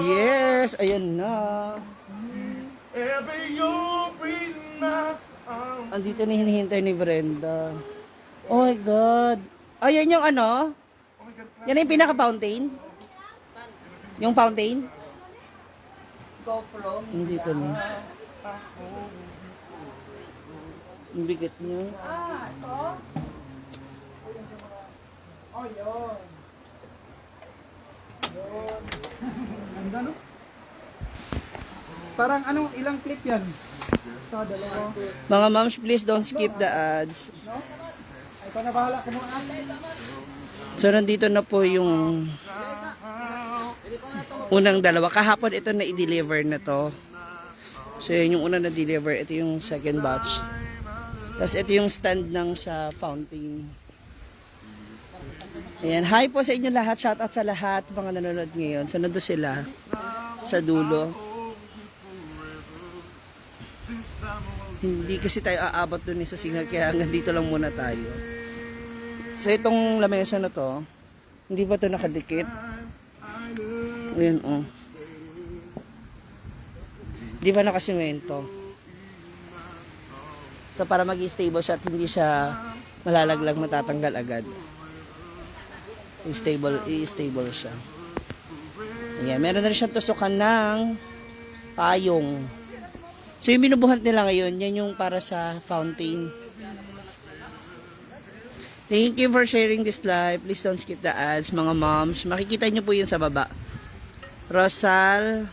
Yes, ayan na. Andito na hinihintay ni Brenda. Oh my God. Ayan yung ano? Yan yung pinaka-fountain? Yung fountain? GoPro. Andito na. Ang bigat niya. Ito? Oh, yun. Ganda, no? Parang anong ilang clip yan? Sa dalawa. Mga moms, please don't skip the ads. No? Ay, ikaw na bahala kumuha. So, nandito na po yung unang dalawa. Kahapon ito na i-deliver na to. So, yun yung unang na-deliver. Ito yung second batch. Tapos, ito yung stand ng sa fountain. Ayan. Hi po sa inyo lahat. Shout out sa lahat mga nanonood ngayon. So, nandun sila sa dulo. Hindi kasi tayo aabot dun sa signal. Kaya hanggang dito lang muna tayo. So, itong lamesa na to, hindi ba to nakadikit? Ayan, oh. Di ba nakasimento? So, para mag-stable siya at hindi siya malalaglag, matatanggal agad. So, i-stable siya. Ayan, meron na rin siyang tusukan ng payong. So, yung binubuhat nila ngayon, yan yung para sa fountain. Thank you for sharing this live. Please don't skip the ads, mga moms. Makikita nyo po yun sa baba. Rosal,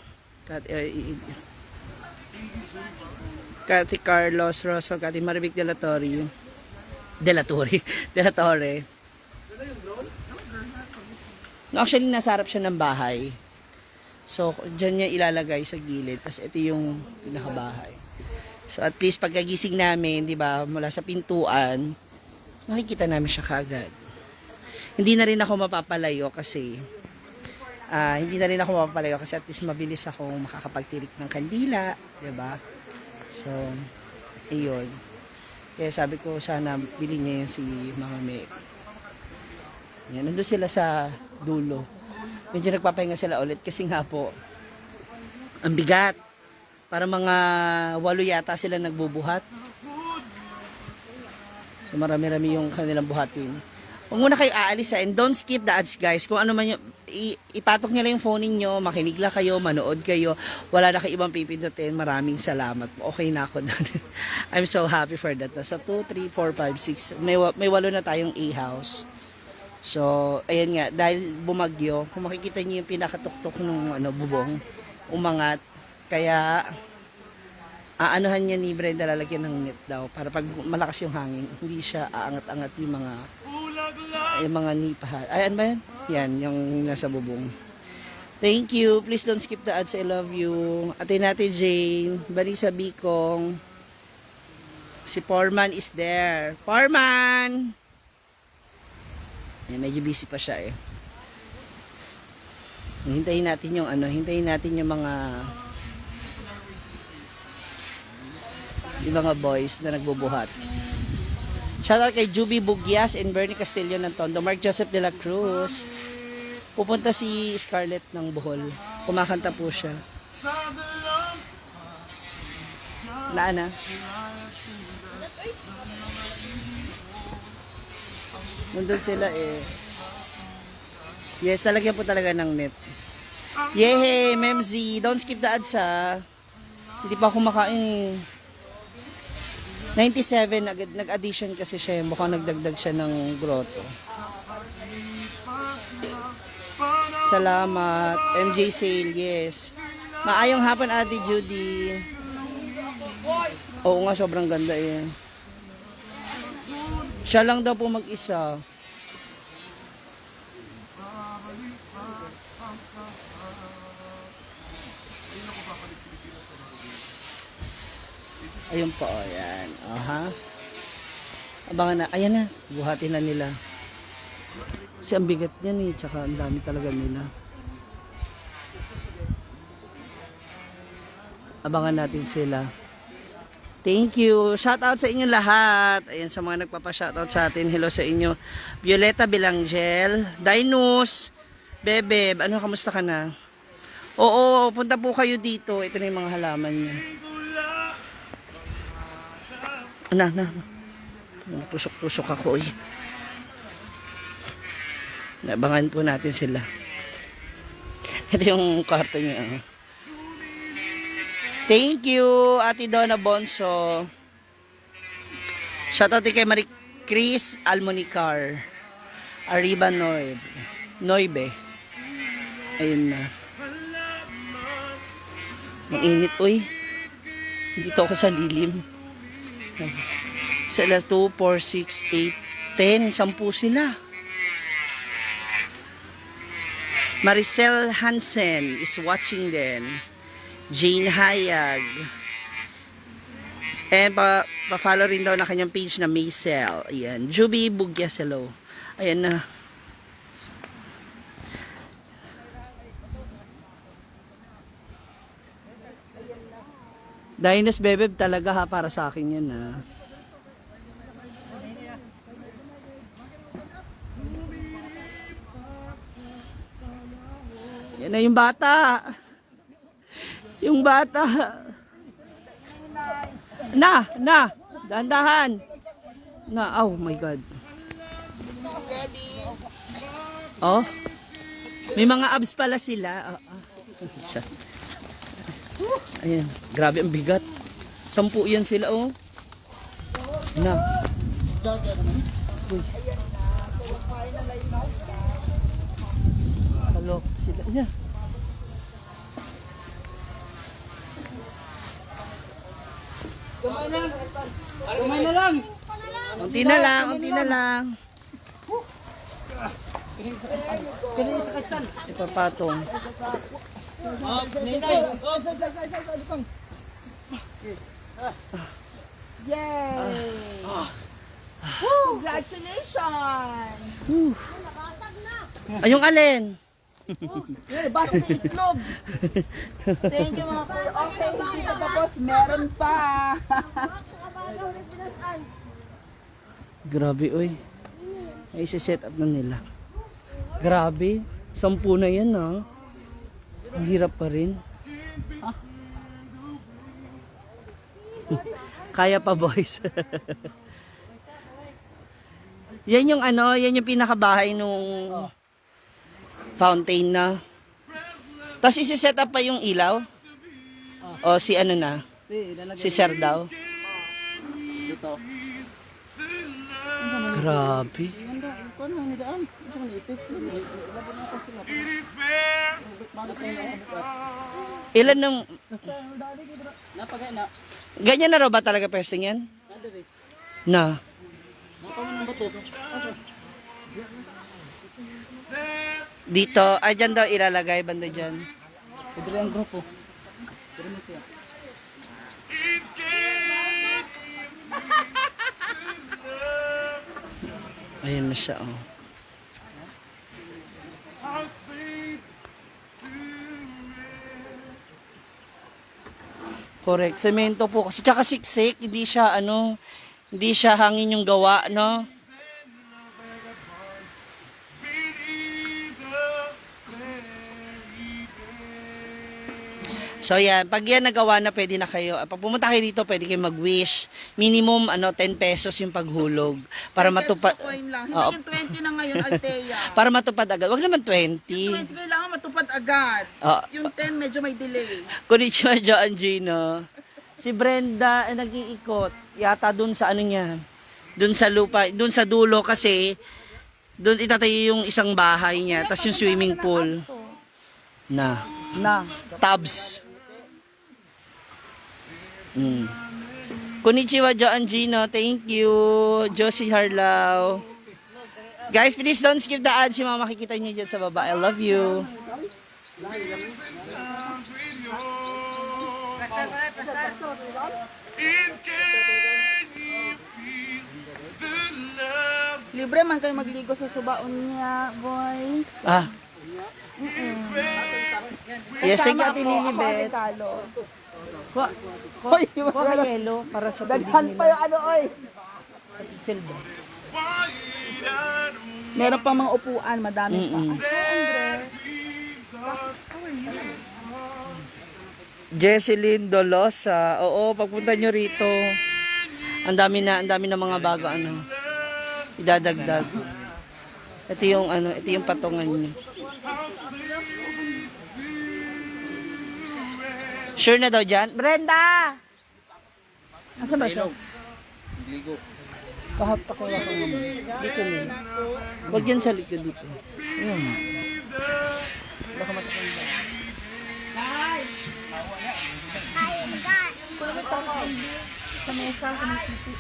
Cathy Carlos, Rosal, Cathy Maribik de la Torre. De la Torre. No, actually, nasa harap siya ng bahay. So, dyan niya ilalagay sa gilid. Tapos, ito yung pinakabahay. So, at least, pagkagising namin, di ba, mula sa pintuan, makikita namin siya kaagad. Hindi na rin ako mapapalayo kasi at least mabilis akong makakapagtirik ng kandila, 'di ba? So, ayun. Kaya sabi ko sana bilhin niya yung si Mama May. Yan, nandun sila sa dulo. Medyo nagpapahinga sila ulit kasi nga po ang bigat. Para mga 8 yata sila nagbubuhat. So, marami-rami yung kanilang buhatin. Huwag muna kayo aalis and don't skip the ads, guys. Kung ano man yung, ipatok nyo lang yung phone ninyo, makinig lang kayo, manood kayo, wala na kayo ibang pipindutin. Maraming salamat po. Okay na ako doon. I'm so happy for that. So, 2, 3, 4, 5, 6. May 8 na tayong A-house. So, ayan nga, dahil bumagyo, kung makikita nyo yung pinakatuktok ng bubong, umangat. Kaya, aanuhan niya ni Brenda, lalagyan ng net daw para pag malakas yung hangin hindi siya aangat-angat yung mga nipahan. Ay, ano ba yan? Yan, yung nasa bubong. Thank you. Please don't skip the ads. I love you. Ate Jane, Barisa Bicong. Si Foreman is there. Foreman! Eh, medyo busy pa siya eh. Hintayin natin yung mga boys na nagbubuhat. Shoutout kay Juby Bugyas and Bernie Castillo ng Tondo, Mark Joseph de la Cruz. Pupunta si Scarlett ng Bohol. Kumakanta po siya. Laana. Nandun sila eh. Yes, talagyan po talaga ng net. Yehey, Memzy. Don't skip the ads ha. Hindi pa ako kumakain eh. 97, nag-addition kasi siya. Mukhang nagdagdag siya ng grotto. Salamat. MJ Sale, yes. Maayong hapon, Ate Judy. Oo nga, sobrang ganda eh. Siya lang daw po mag-isa. Ayun po, ayan. Aha. Abangan na. Ayan na. Buhatin na nila. Kasi ang bigat niyan eh. Tsaka ang dami talaga nila. Abangan natin sila. Thank you. Shout out sa inyo lahat. Ayan sa mga nagpapa-shoutout sa atin. Hello sa inyo. Violeta Bilangel. Dinus. Bebe, ano, kamusta ka na? Oo, punta po kayo dito. Ito na yung mga halaman niya. Na. Pusok-pusok ako eh. Nabangan po natin sila. Ito yung kwarto niya. Thank you, Ate Donna Bonso. Shoutout kay Marie Chris Almonicar. Arriba Noibe. Ayun na. Ang init, uy. Dito ako sa lilim. Sila 2, 4, 6, 8, 10. 10 sila. Maricel Hansen is watching din. Jane Hayag. And pa-follow rin daw na kanyang page na Maisel. Ayan. Juby Bugyas, hello. Ayan na. Dinos Bebe talaga ha, para sa akin yan ha. Yan na yung bata. Yung bata. Na. Dahan-dahan. Na, oh my God. Oh. May mga abs pala sila. Ayan, grabe ang bigat. 10 yan sila, oh. Na. Uy. Halo, sila niya. Kumain na lang. Unti na lang. Kini sa kastan. Ipapatong. Yay! Congratulations! Ay, yung alin? Basta na itlog. Thank you mga kuya. Okay, hindi pa tapos. Meron pa. Grabe, oy. Ay, set up na nila. Grabe. 10 na yan, ha. Ang hirap pa rin. Kaya pa, boys. Yan yung ano, yan yung pinakabahay nung fountain na. Tapos isi-set up pa yung ilaw. O si ano na? Si Sir daw. Grabe. Ilan ng... Ganyan na raw ba talaga pwesteng yan? Na. Dito, ay dyan daw ilalagay, banda dyan. Ito ang grupo. Ayan na siya, oh. Correct. Semento po kasi tsaka siksik, hindi siya ano, hindi siya hangin yung gawa, no? So yan, pag yan nagawa na, pwede na kayo. Pag pumunta kayo dito, pwede kayo mag-wish. Minimum 10 pesos yung paghulog para matupad. Coin lang. Hindi Oo. yung 20 na ngayon, Althea. Para matupad agad. Wag naman 20. 20 kailangan matupad agad. Oo. Yung 10 medyo may delay. Konnichiwa, Joan Gino. Si Brenda nag-iikot. Yata dun sa ano niya. Dun sa lupa, dun sa dulo kasi dun itatayo yung isang bahay niya, tas yung swimming pool. Na tubs. Konnichiwa, Joan Gino. Thank you. Josie Harlao. Guys, please don't skip the ads. Yung mga makikita niyo dyan sa baba. I love you. Libre man kayo magligo sa subaon niya, boy. Ah. Yes, thank you, Ate Ako Lilibet. regalo. Hoy, yelo para sa Daghan pa yung ano, oy. silver. Meron pa mga upuan, madami pa. Mm-mm. Hi, Andre. Jesseline Dolosa. Oo, pagpunta nyo rito. Ang dami na mga bago ano. Idadagdag. Ito yung patungan niyo. Sure na daw dyan? Brenda! Asa ba siya? Ligo. Pakiwa ka nga mo. Dito mo. Huwag yan sa likod dito. Ayun. Baka matakanda. Sa mesa, sa may titi.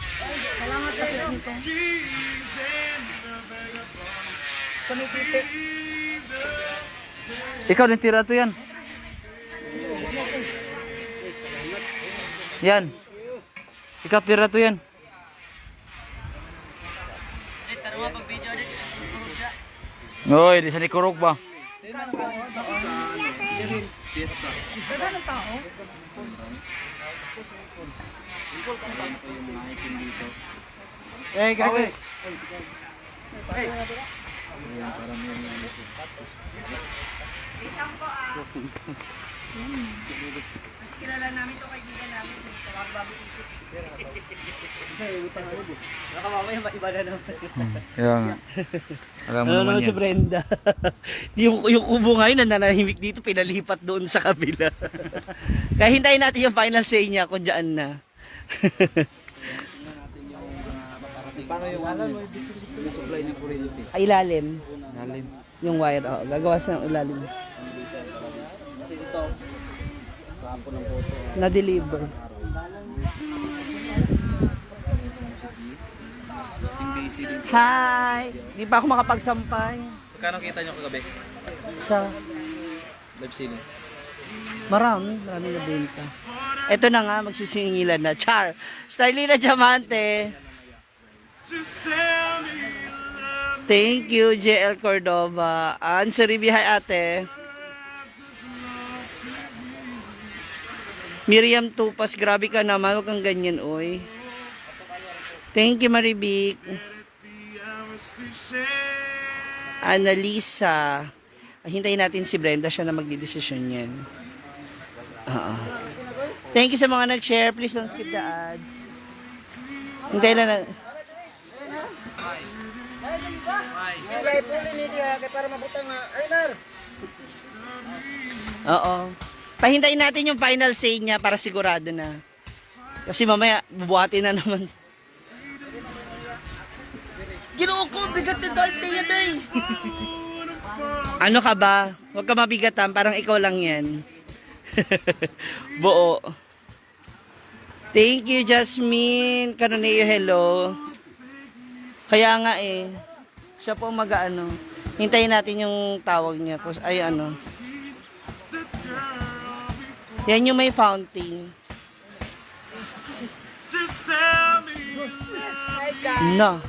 Salamat sa nito. Sa may titi. Ikaw din tira to yan. Yan. Ikaw tira to yan. Oy, di sa ni kurog ba? Eh, gagawin. Kilala namin ito kaibigan namin. Baka mamaya iba na naman. Kaya nga. Alam mo Ano naman naman si yan. Brenda? yung kubo ngayon na nanahimik dito, pinalipat doon sa kabila. Kaya hintayin natin yung final say niya kung dyan na. Paano yung ano? Yung supply ng kuryente. Ay, ilalim. Lalim. Yung wire, gagawa sa ilalim. Kasi ito, sampo ng photo. Na-deliver. Busy din. Hi! Di pa ako makapagsampay. Magkano kita nyo kagabi? Sa Live ceiling. marami na benta. Ito na nga, magsisingilan na. Char! Starlina Diamante. Thank you, JL Cordova. Answer hi ate. Miriam Tupas, grabe ka naman. Huwag kang ganyan, oy. Thank you, Maribik. Annalisa. Hintayin natin si Brenda, siya na magdidesisyon yan. Thank you sa mga nag-share. Please don't skip the ads. Hintayin na. Oo. Pahintayin natin yung final say niya para sigurado na. Kasi mamaya, bubuhatin na naman. Ginoo ko, bigat na dahil niya day. Ano ka ba? Huwag ka mabigatan, parang ikaw lang yan. Buo. Thank you, Jasmine. Karoneo, hello. Kaya nga eh. Siya po mag-ano. Hintayin natin yung tawag niya. Ay ano. Yan yung may fountain. Hi guys. Na.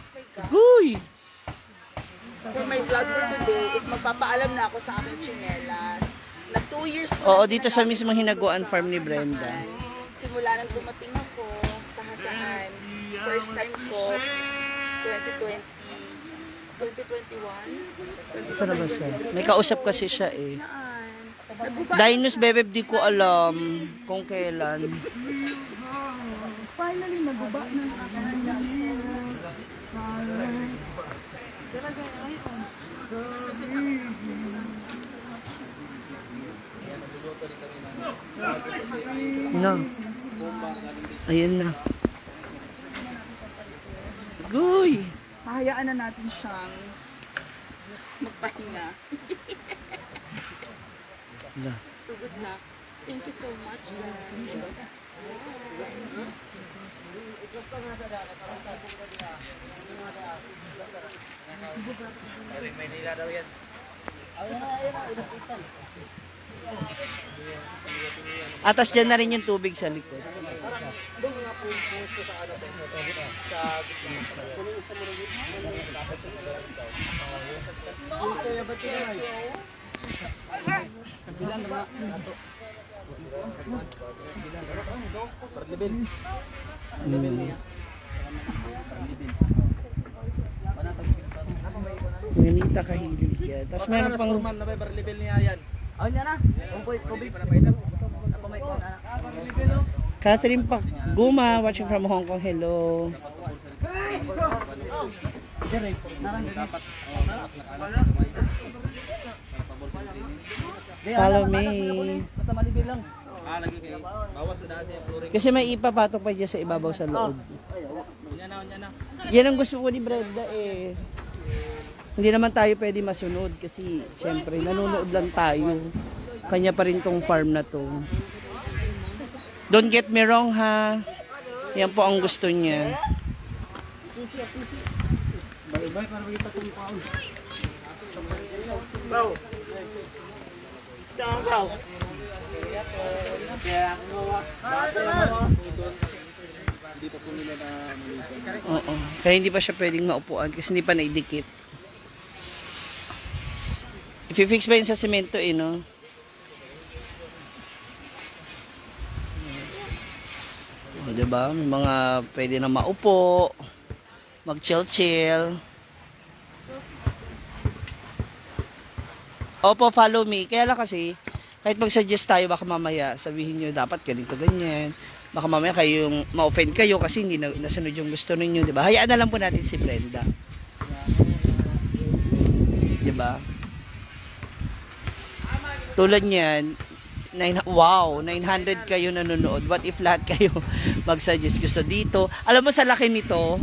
Huy! For my vlog for today is magpapaalam na ako sa aking chinelas. Na 2 years ko Oo, na dito sa mismong hinaguan farm ni Brenda. simula nang dumating ako sa Hasahan. First time ko, 2020. 2021? Saan na ba siya? May kausap kasi siya eh. Naguba. Dinus Bebeb, di ko alam kung kailan. Finally, naguba na. Na. Ayun na. Guy! Hahayaan na natin siyang magpahinga. Na. So good luck. Thank you so much, guys. Atas dyan na rin yung tubig sa likod. Nganita kahilig yan. Tapos meron pang... Ma'am, na bar level niya yan. Oh, niya na. Kumpoy, tubig. Ako may kung na. Catherine Pak Guma, watching from Hong Kong. Hello. Follow me. Basta malibil lang. Lagi kay bawas na daan siya flooring. Kasi may ipapatok pa dyan sa ibabaw sa loob. Yan na. Yan ang gusto ko ni Brenda eh. Hindi naman tayo pwede masunod kasi syempre nanonood lang tayo. Kanya pa rin tong farm na to. Don't get me wrong ha. Yan po ang gusto niya. Bye-bye para makita tong paon. Dito po nila na Oo. Kaya hindi pa siya pwedeng maupuan kasi hindi pa naidikit. I-fix ba yun sa semento eh, no? O, diba? May mga pwede na maupo, mag-chill-chill. Opo, follow me. Kaya lang kasi, kahit mag-suggest tayo, baka mamaya sabihin nyo, dapat ganito, ganyan. Baka mamaya kayo yung ma-offend kayo kasi hindi nasunod yung gusto ninyo, di ba? Hayaan na lang po natin si Brenda. Di ba? Tulad niyan, 900 kayo nanonood. What if lahat kayo mag-suggest gusto dito? Alam mo sa laki nito,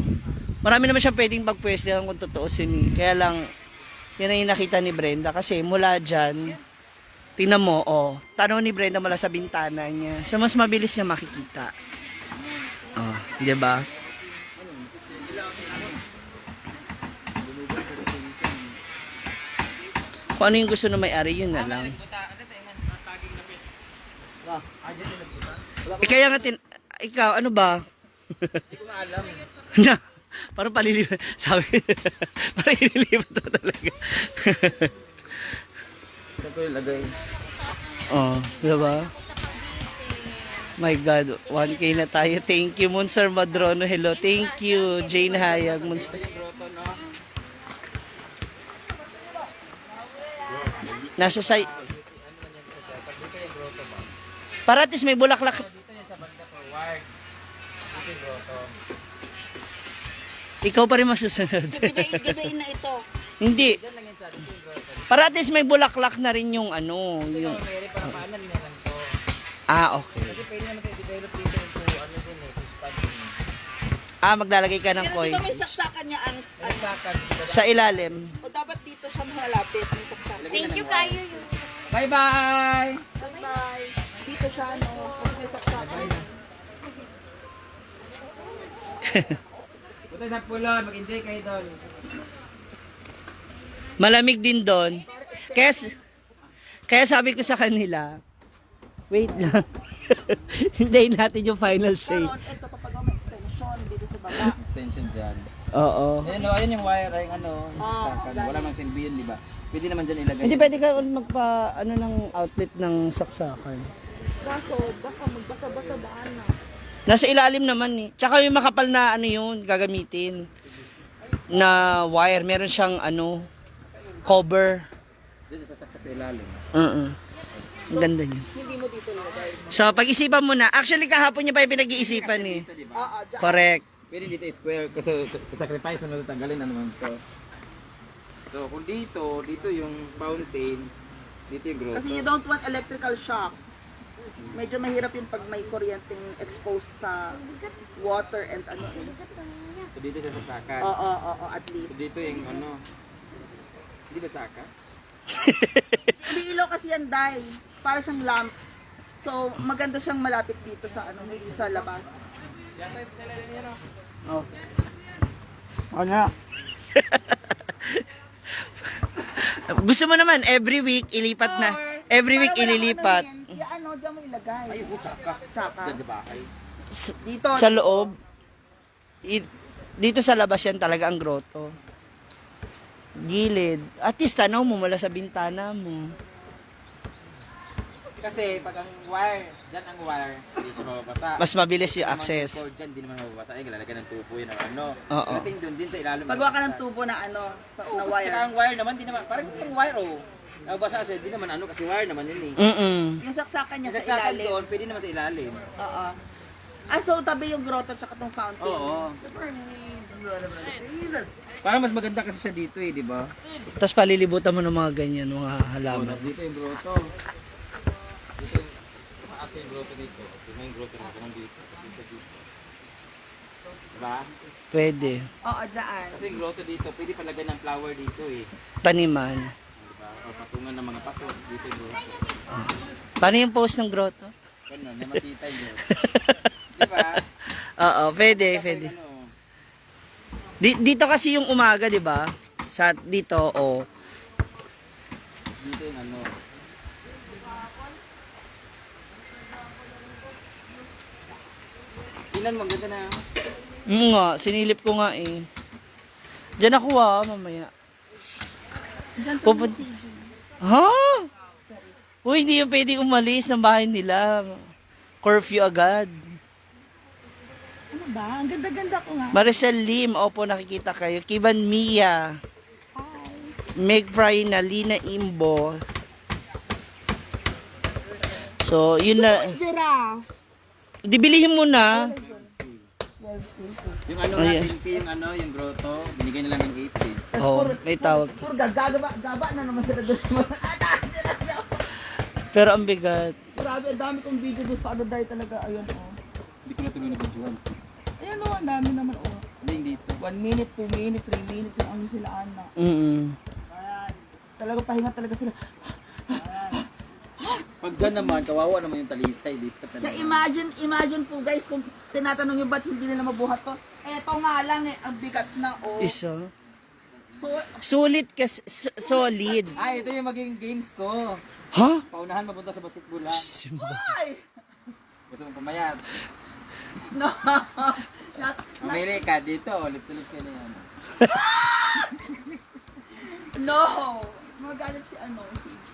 marami naman siyang pwedeng pagpwestihan kung tutuusin eh. Kaya lang, yan ang nakita ni Brenda kasi mula dyan, tingnan mo, tanong ni Brenda mula sa bintana niya. So, mas mabilis niya makikita. Oh, di ba? Kung ano yung gusto na may-ari, yun na lang. Kaya nga, ikaw, ano ba? Hindi ko nga alam. Na, parang palilipat. Sabi, parang ililipat mo talaga. Ito ko ilagay. Oh, diba? My God, 1K na tayo. Thank you, Monster Madrono. Hello, thank you, Jane Hayag. Monster. Nasa side. Para at least may bulaklak. Ikaw pa rin masusunod. Gabain na ito. Hindi. Para at least may bulaklak na rin yung ano. Yung... Pwede para paanan na lang to. Okay. Kasi pwede naman tayo develop dito into ano din eh. Maglalagay ka ng Pero coin. di ba may saksakan niya ang Nagsakan. Sa ilalim. o dapat dito siya malapit may saksakan. Thank you kayo. Bye-bye! Bye. Dito siya no, kasi may saksakan. Buto sa pulon, mag-enjoy kayo doon. Malamig din doon. Kaya sabi ko sa kanila, wait lang. Hintayin natin yung final say. Karon ito kapag may extension dito sa baba. Extension dyan. Oo. Ayan yung wire ay ano. Ah, Wala mang silbi yun, di ba? Pwede naman dyan ilagay. Hindi pwede ka ano ng outlet ng saksakan. Kaso baka magbasa-basa daan na. Nasa ilalim naman eh. Tsaka yung makapal na ano yun, gagamitin. Na wire. Meron siyang ano, cover. Dyan sasaksak sa ilalim. Ang ganda niya. Hindi mo dito lagay. So, pag-isipan mo na. Actually, kahapon niya pa yung pinag-iisipan eh. Ito, di ba? Diyan. Correct. Pwede dito square kasi sacrifice na tatanggalin na naman to. So kung dito yung fountain, dito yung grotto. Kasi you don't want electrical shock. Medyo mahirap yung pag may kuryenteng exposed sa water and ano. So dito siya sa sakan. Oo, at So least. dito yung ano, hindi ba saka? Hindi ilaw kasi yan, Day. Para siyang lamp. So, maganda siyang malapit dito sa ano, hindi sa labas. Oh. Ano? Gusto mo naman, every week, ilipat na. Every week, ililipat. Ya ano, diyan mo ilagay. Ay, saka. Tsaka. Dyan sa bahay. Dito. Sa loob, dito sa labas yan talaga ang grotto. Gilid. At least tanaw mo mula sa bintana mo. Kasi pag ang wire, dyan ang wire, hindi siya mababasa. Mas mabilis yung Ang access. cord dyan, hindi naman mababasa. Ay, lalagyan ng tubo yun o ano. Oo. Pagdating doon, din sa ilalim. Pagwa ka ng tubo na ano, sa, Oo, na kasi tsaka wire. ang wire naman, di naman, parang yung wire oh. Nababasa siya, di naman ano, kasi wire naman yun eh. Mm-mm. Yung saksakan niya sa Nasaksakan ilalim. doon, pwede naman sa ilalim. Oo. Ah, so tabi yung grotto tsaka tong fountain. Oo. Parang mas maganda kasi siya dito eh, di ba? Tapos palilibutan mo ng mga ganyan, mga Oh, halaman. dito yung grotto. Dito yung, maas ko yung grotto dito. Ito na yung grotto na ganun dito. Dito dito. Diba? Pwede. Oo, dyan. Kasi yung grotto dito, pwede palagay ng flower dito eh. Taniman. Diba? O patungan ng mga paso. Dito yung grotto. Paano yung post ng grotto? Ganun, na makita nyo. Diba? Oo, pwede, Kapag pwede. ano, Dito kasi yung umaga, di ba? Sa dito, oh. dito yung ano. Tingnan mo, ganda na. Nga, sinilip ko nga eh. Diyan ako mamaya. Pupun- ha? Uy, hindi yung pwede umalis ng bahay nila. Curfew agad. Ano ba? Ang ganda-ganda ko nga. Maricel Lim, opo, nakikita kayo. Kiban Mia. Meg Fry na Lina Imbo. So, yun na. Giraffe. Di bilihin mo na. Yung ano Oh, nga, yeah. yung ano, yung grotto, binigay nila ng 80. Oh, may tawag. Puro gaba na naman sila doon. Pero ang bigat. Grabe, ang dami kong video doon sa ano dahil talaga. Ayun, oh. Hindi ko na tuloy na videoan. Ayun, oh, ang dami naman, oh. Hindi yung dito. 1 minute, 2 minutes, 3 minutes, yung ano sila, ana. Talaga pahinga talaga sila. Pag dyan naman, kawawa naman yung talisay dito. Na imagine po guys, kung tinatanong nyo ba't hindi nila mabuhat to. Eto nga lang eh, ang bigat na, oh. Isa. So, Sulit kasi, solid. Ay, ito yung magiging games ko. Ha? Paunahan mapunta sa basketball ha. Simba. ay! Gusto mong pamayat. No! Mamili ka dito, lips-lips ka na yan. No! Magalit si ano, si G.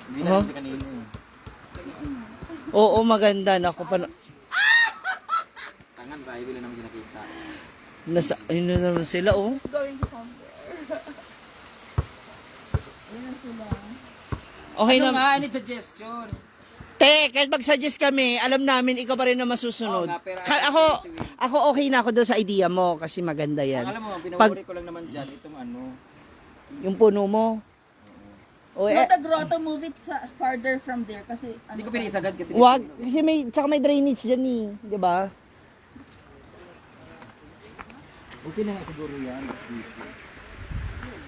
Hindi na Huh? siya kanina eh. Oo, maganda. Naku, Tangan sa ibila naman siya nakita. nasa, ayun na naman sila, oh. It's going to somewhere. Ayun na sila. Okay Ano na. nga, I need suggestion. Te, kahit mag-suggest kami, alam namin ikaw pa rin na masusunod. Oo nga, pero Ako okay na ako doon sa idea mo kasi maganda yan. Ang alam mo, ang pinawari ko lang naman dyan, itong ano. Yung puno mo. O, Not the grotto, move it farther from there kasi ano. Hindi ko pinisagad kasi. wag, kasi tsaka may drainage dyan eh, di ba? Okay na nga siguro yan. Dito.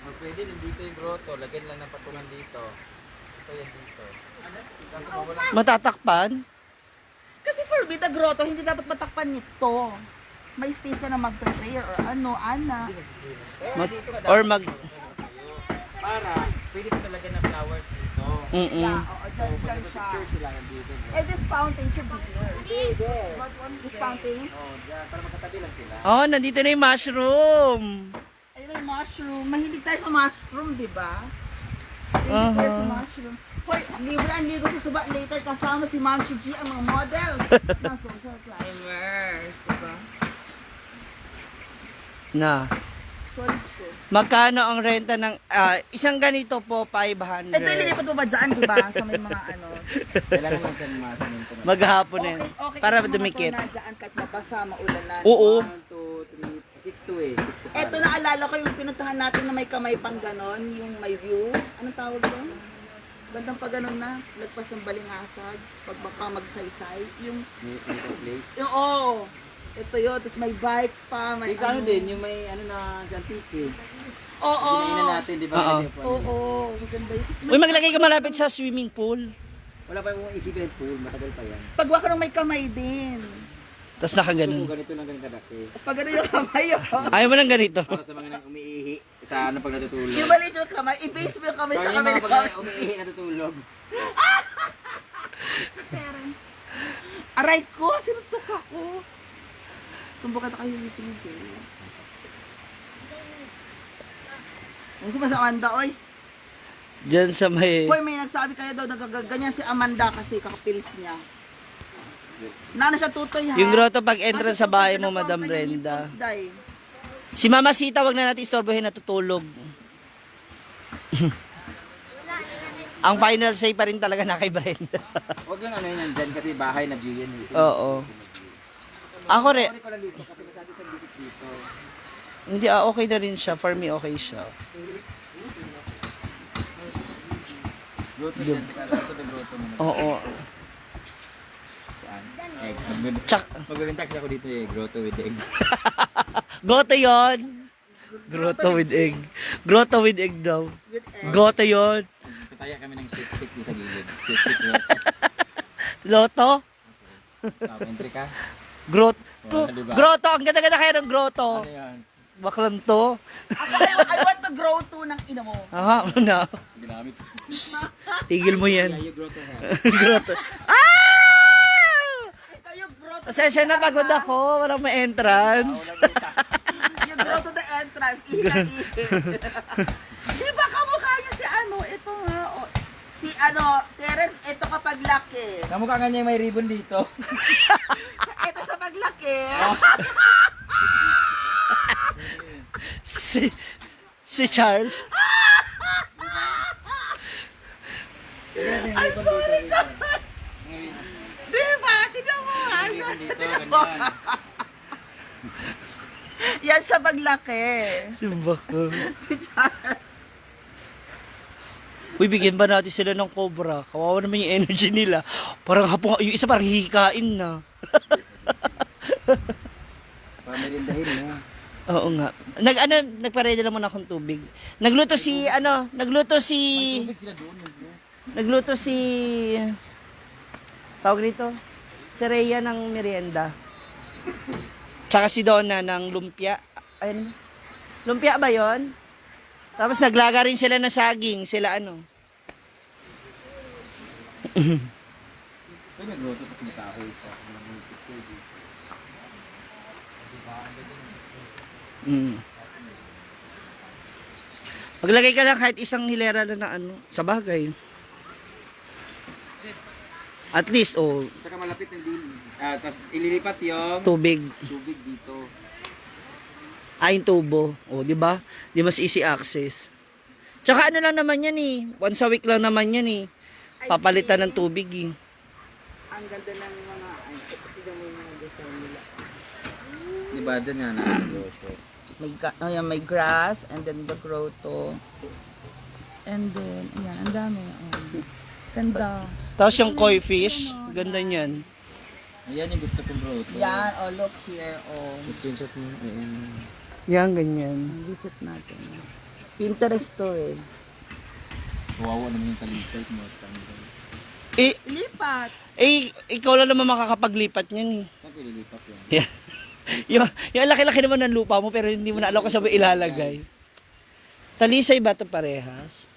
Or pwede din dito yung grotto, lagyan lang ng patungan dito. Ito yan dito. Kaso mawala. Matatakpan. Kasi for me, the grotto, hindi dapat matakpan nito. May space ka na mag-prayer or ano, ana. Or mag... Para, pwede pa talaga ng flowers dito. Mm-mm. Yeah, oo, So, dyan, pag dyan siya. nag-picture sila nandito. Eh, this fountain should be there. What one? This fountain? Oh, dyan, para magkatabi lang sila. Oh, nandito na yung mushroom. Ayun yung mushroom. Mahilig tayo sa mushroom, di ba? Mahilig tayo sa mushroom. Hoy, libre ang ligo sa suba later kasama si Ma'am Chi G ang mga models ng social climbers, di ba? Na. Solid ko. Magkano ang renta ng... isang ganito po, 500. Ito ililipat mo ba dyan, di ba? Sa may mga ano. Kailangan lang siya masamin ko na. Maghapon na yan. Okay, Para itong mga dumikit. to na dyan kahit mabasa, maulanan. Oo. 1, 2, 3, 6 to eh. 6 to Eto naalala ko yung pinuntahan natin na may kamay pang ganon, yung may view. Anong tawag doon? Bandang pa ganon na, lagpas ng balingasag, pag magsaysay. Yung, place. oo. Ito yun, tapos may bike pa, may Ano din, yung may ano na si Antique. Oo. Pinainan natin, di ba? Oo. Kasi po, Oo, maganda yun. Tapos Uy, maglagay ka malapit sa swimming pool. Wala pa yung isipin yung pool, matagal pa yan. pagwa ka nung may kamay din. Tapos So, nakaganon. ganito lang ganito kadaki. Pag ano yung kamay yun. Ayaw mo ng ganito. Para sa mga nang umiihi, sa ano pag natutulog. Yung maliit yung kamay, i-base mo yung kamay Para sa yung kamay mga nito. pag umiihi natutulog. Aray ko, sinuntok ako. Sumbukan na kayo yung CJ. Ano sa Wanda, oy? Diyan sa may... Hoy, may nagsabi kaya daw nagaganyan si Amanda kasi kakapils niya. Nana siya tutoy ha. Yung grotto pag entrance sa bahay mo, Madam Brenda. Si Mama Sita, wag na natin istorbohin, natutulog. Ang final say pa rin talaga na kay Brenda. Huwag yung ano yun dyan kasi bahay na view yan. Oo. Ako rin. Sorry ko lang dito kasi masyado siyang dikit dito. Hindi, okay na rin siya. For me, okay siya. Grotto dyan. Grotto na grotto mo na. Oo. Saan? Tsak. Mag-tax ako dito eh. Grotto with egg. Goto yon. Grotto with egg. Grotto with egg daw. Goto yon. Pataya kami ng shit stick sa gilid. Shit stick grotto. Loto. Entry ka? Grotto. Oh, diba? Grotto. Ang ganda-ganda kaya ng grotto. Ano yan? Baklan to. I want to grow to ng ina mo. Aha, ano na. Ginamit. Shh, tigil mo yan. Yeah, you grotto hair. Grotto. Ah! Ito yung grow to. Pasensya na, pagod ako. Walang may entrance. Yung grow to the entrance. Di ba kamukha niya si ano? Ito nga. Oh, si ano, Terence, ito kapag laki. Kamukha nga niya may ribbon dito. Ito sa paglaki. Si Charles. I'm sorry, Di ba? Tignan mo. May ribbon dito, ganyan. Yan sa paglaki. Si Bako. Uy, bigyan ba natin sila ng cobra? Kawawa naman yung energy nila. Parang hapong, yung isa parang hihikain na. Pamirindahin mo. Oo nga. Nagparedy naman akong tubig. Nagluto si Tubig sila doon. Nagluto si... Tawag dito? Si Rhea ng merienda. Tsaka si Donna ng lumpia. Ayun. Lumpia ba yon? Tapos naglaga rin sila ng saging. Sila ano? May grotto tapos may kahoy pa. Mm. Maglagay ka lang kahit isang hilera lang na ano. Sa bagay. At least, oh, Saka malapit ng din. Tapos ililipat yung tubig. tubig dito. Yung tubo. O, di ba? Di mas easy access. Tsaka ano lang naman yan eh. Once a week lang naman yan eh. Papalitan ng tubig eh. Ang ganda ng mga, ay, tignan mo yung mga design nila. Di ba dyan nga na grotto? May grass, and then the grotto. And then, ayan, ang dami. Ganda. Tapos yung koi fish, ganda niyan. Ayan yung gusto kong grotto. Yan, oh, look here, oh. Screenshot mo. Ayan. Yan, ganyan. Visit natin. Pinterest to eh. Kawawa naman yung talisay mo. Lipat. Ikaw lang naman makakapaglipat niyan eh. Saan ko ililipat yun? Yeah. yung laki-laki naman ng lupa mo pero hindi mo na alam kung saan mo ilalagay. Talisay ba ito parehas?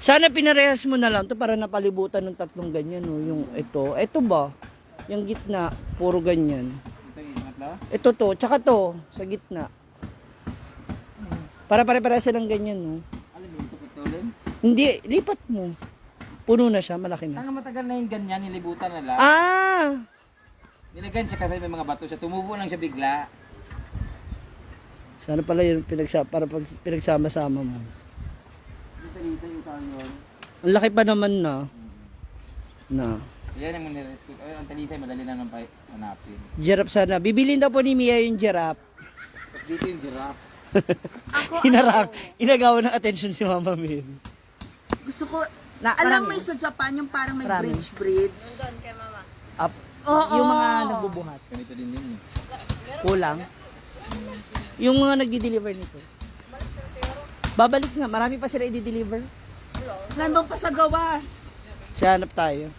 Sana pinarehas mo na lang to para napalibutan ng tatlong ganyan. No? Yung ito ba? Yung gitna, puro ganyan. Ito yung matla? Ito to, tsaka to, sa gitna. Para pare-pare silang ganyan. No? Alam mo, ito putulin? Hindi, lipat mo. Puno na siya, malaki na. Ang matagal na yung ganyan, nilibutan na lang. Ah! Nilagyan siya kasi may mga bato siya. Tumubo lang siya bigla. Sana pala yun para pag pinagsama-sama mo. Yung talisay yung saan yun. Ang laki pa naman na. Yan yung rescue. Ay, ang talisay madali na nang hanapin. Giraffe sana. Bibilin daw po ni Mia yung giraffe. Dito yung giraffe. Inagawa ng attention si Mama Mel. Gusto ko, alam mo yung sa Japan, yung parang may Marami. bridge. Up. Oo. Yung mga nagbubuhat. Ganito din yun eh. Kulang. Yung mga nagdi-deliver nito. Babalik nga. Marami pa sila i-deliver. Nandun pa sa gawas. Sihanap tayo.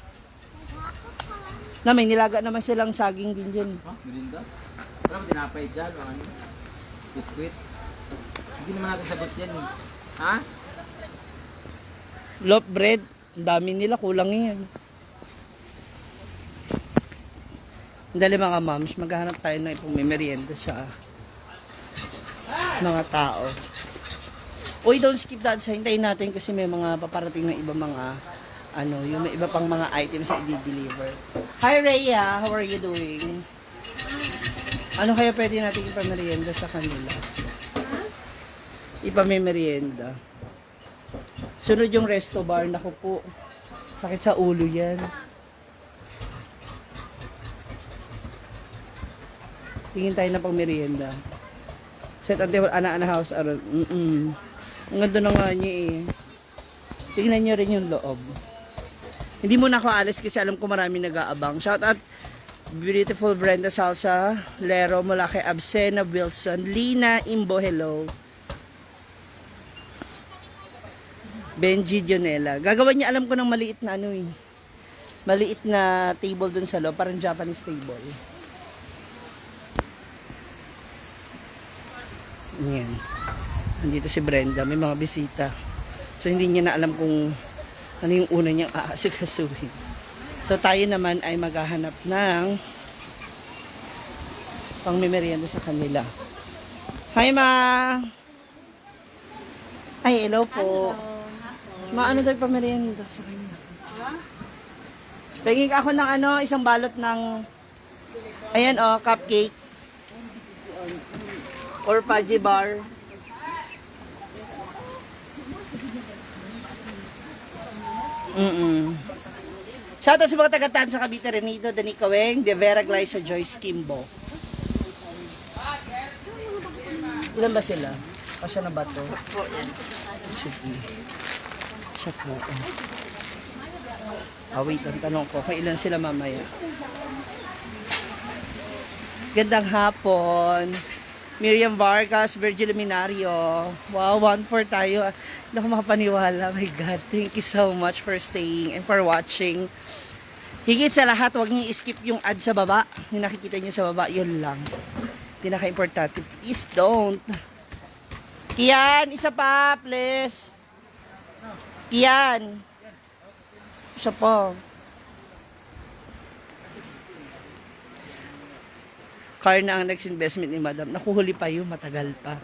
Na may nilaga naman silang saging din dyan. Ha? Melinda? Wala mo tinapay dyan o ano? Biskuit? Hindi naman natin sabot yan eh. Ha? Loaf bread. Ang dami nila. Kulang yan. Dali mga moms, maghahanap tayo ng ipong merienda sa mga tao. Uy, don't skip that. Hintayin natin kasi may mga paparating na iba mga yung may iba pang mga items na i-deliver. Hi Rhea, how are you doing? Ano kaya pwede natin ipamerienda sa kanila? Ipamemerienda. Sunod yung resto bar. Naku po. Sakit sa ulo yan. Tingin tayo na pang merienda. Set at table, ana-ana house around. Ang ganda na nga niya eh. Tingnan nyo rin yung loob. Hindi muna ako alis kasi alam ko marami nag-aabang. Shout out beautiful Brenda Salsa Lero mula kay Absena Wilson. Lina Imbo, hello. Benji Dionela. Gagawa niya, alam ko ng maliit na maliit na table dun sa loob. Parang Japanese table. Yan. Nandito si Brenda. May mga bisita. So, hindi niya na alam kung ano yung una niyang aasikasuhin. So, tayo naman ay maghahanap ng pang-merienda sa kanila. Hi, Ma! Ay, hello po. Ma, ano daw yung pang-merienda sa kanila? Paging ako ng isang balot ng ayan cupcake. Or Paji bar. Shoutout sa mga taga-tan sa Cavite, Renido, Dani Kaweng, De Vera Glyza, Joyce Kimbo. Ilan ba sila? Pasya na ba ito? Sige. Siya po. Wait, ang tanong ko, kailan sila mamaya? Gandang hapon. Miriam Vargas, Virgil Luminario. Wow, 1-4 tayo. Hindi ako makapaniwala. My God, thank you so much for staying and for watching. Higit sa lahat, huwag niyo i-skip yung ad sa baba. Yung nakikita niyo sa baba, yun lang. Pinaka-importante. Please don't. Kian, isa pa, please. Kian. Isa pa. Car na ang next investment ni Madam. Nakuhuli pa yun, matagal pa.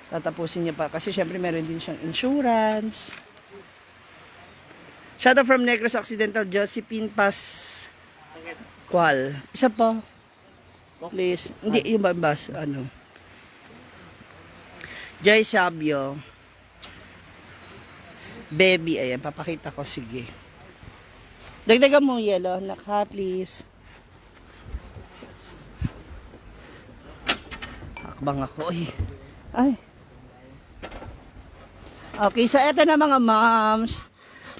Tatapusin niya pa. Kasi syempre meron din siyang insurance. Shout out from Negros Occidental, Josephine Pascual. Isa pa. Please. Hindi, yung bas, Joy Sabio. Baby, ayan, papakita ko, sige. Dagdagan mo yellow, naka, please. Hakbang ako, ay. Okay, so eto na mga moms,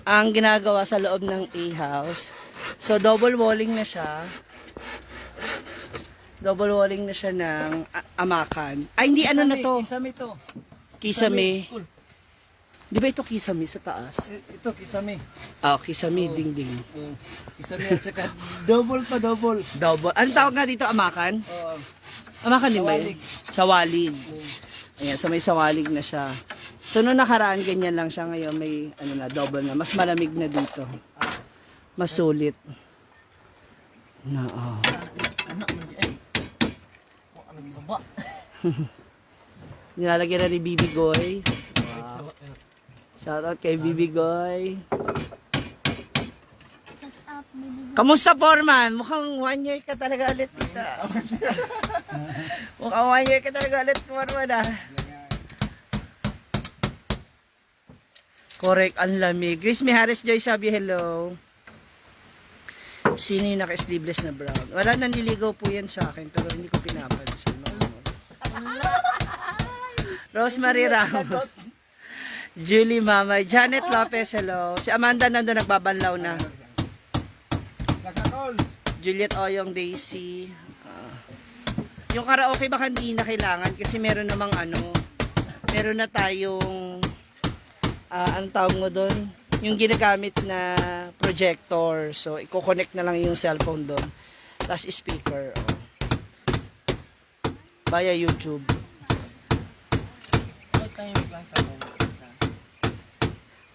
ang ginagawa sa loob ng A-house. So, double walling na siya. Double walling na siya ng amakan. Ay, hindi, ano na to? Kisame to. Kisame. Di ba ito kisame sa taas? Ito, kisame. Kisame, ding-ding. Kisame at saka double to double. Double. Anong tawag nga dito, amakan? Amakan din ba yun? Sawalig. Ayan, so may sawalig na siya. So, noong nakaraan, ganyan lang siya. Ngayon, may, double na. Mas malamig na dito. Mas sulit. Nilalagyan na ni Bibi Goy. Wow. Shout out kay Bibi Goy. Kamusta, Foreman? Mukhang 1 year ka talaga ulit dito. Mukhang 1 year ka talaga ulit, Foreman Correct, ang lamig. Grace Mihares Joy sabi hello. Sino yung naka-sleeveless na brown? Wala, nanliligaw po yan sa akin pero hindi ko pinapansin. Rosemary Ramos. Julie Mama. Janet Lopez, hello. Si Amanda nandun nagbabanlaw na. Juliet Oyong, Daisy. Yung karaoke baka hindi na kailangan kasi meron namang meron na tayong ang tawag mo doon, yung ginagamit na projector. So, i-connect na lang yung cellphone doon. Tapos speaker. Via YouTube.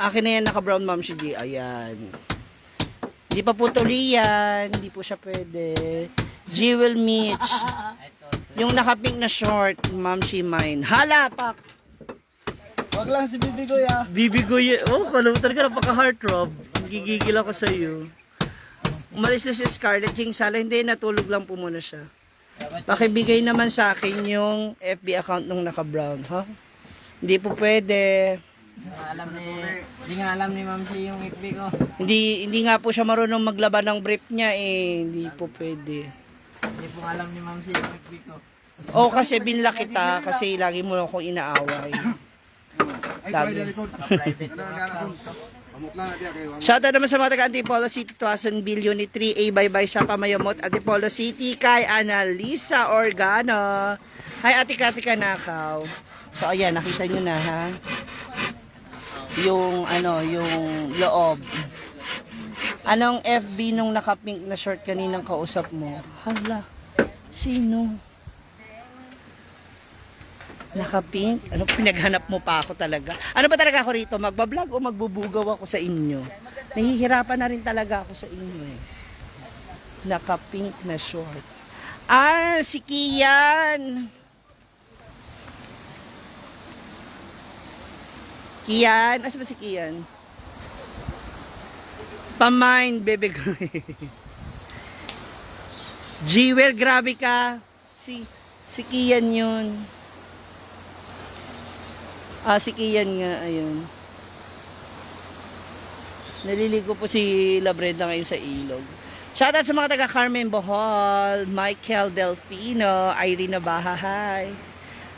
Akin na yan, naka-brown ma'am si G. Ayan. Hindi pa po tuloy yan. Hindi po siya pwede. Jewel Mitch. Yung naka-pink na short, ma'am si mine. Hala, pak! Wag lang si Bibi ko ya. Bibigoy. Oh, kalimutan ka, napaka-heartthrob. Gigigil ako sa iyo. Umalis na si Scarlett Jing Sala. Hindi, natulog lang po muna siya. Pakibigay naman sa akin yung FB account nung naka-brown, ha? Hindi po pwede. Hindi nga alam ni Ma'am si yung FB ko. Hindi nga po siya marunong maglaban ng brief niya eh. Hindi po pwede. Hindi po alam ni Ma'am si yung FB ko. Oh, kasi binla kita kasi lagi mo akong inaaway. Lagi. Private Shoutout naman sa mga taga Antipolo City, 2,000 Bill Unit 3A, bye-bye sa Pamayamot, Antipolo City, kay Annalisa Organo. Hi, Ate Kati Kanakaw. So, ayan, nakita nyo na, ha? Yung, yung loob. Anong FB nung naka-pink na short kaninang kausap mo? Hala, sino? Naka-pink? Ano, pinaghanap mo pa ako talaga? Ano ba talaga ako rito? Magbablog o magbubugaw ako sa inyo? Nahihirapan na rin talaga ako sa inyo eh. Naka-pink na short. Ah, si Kian! Kian? Asa ba si Kian? Pamind, bebe ko. Jewel, grabe ka. Si Kian yun. Ah, si Kian nga, ayun. Naliligo po si Labreda ngayon sa ilog. Shoutout sa mga taga Carmen Bohol, Michael Delfino, Irene Bahahay.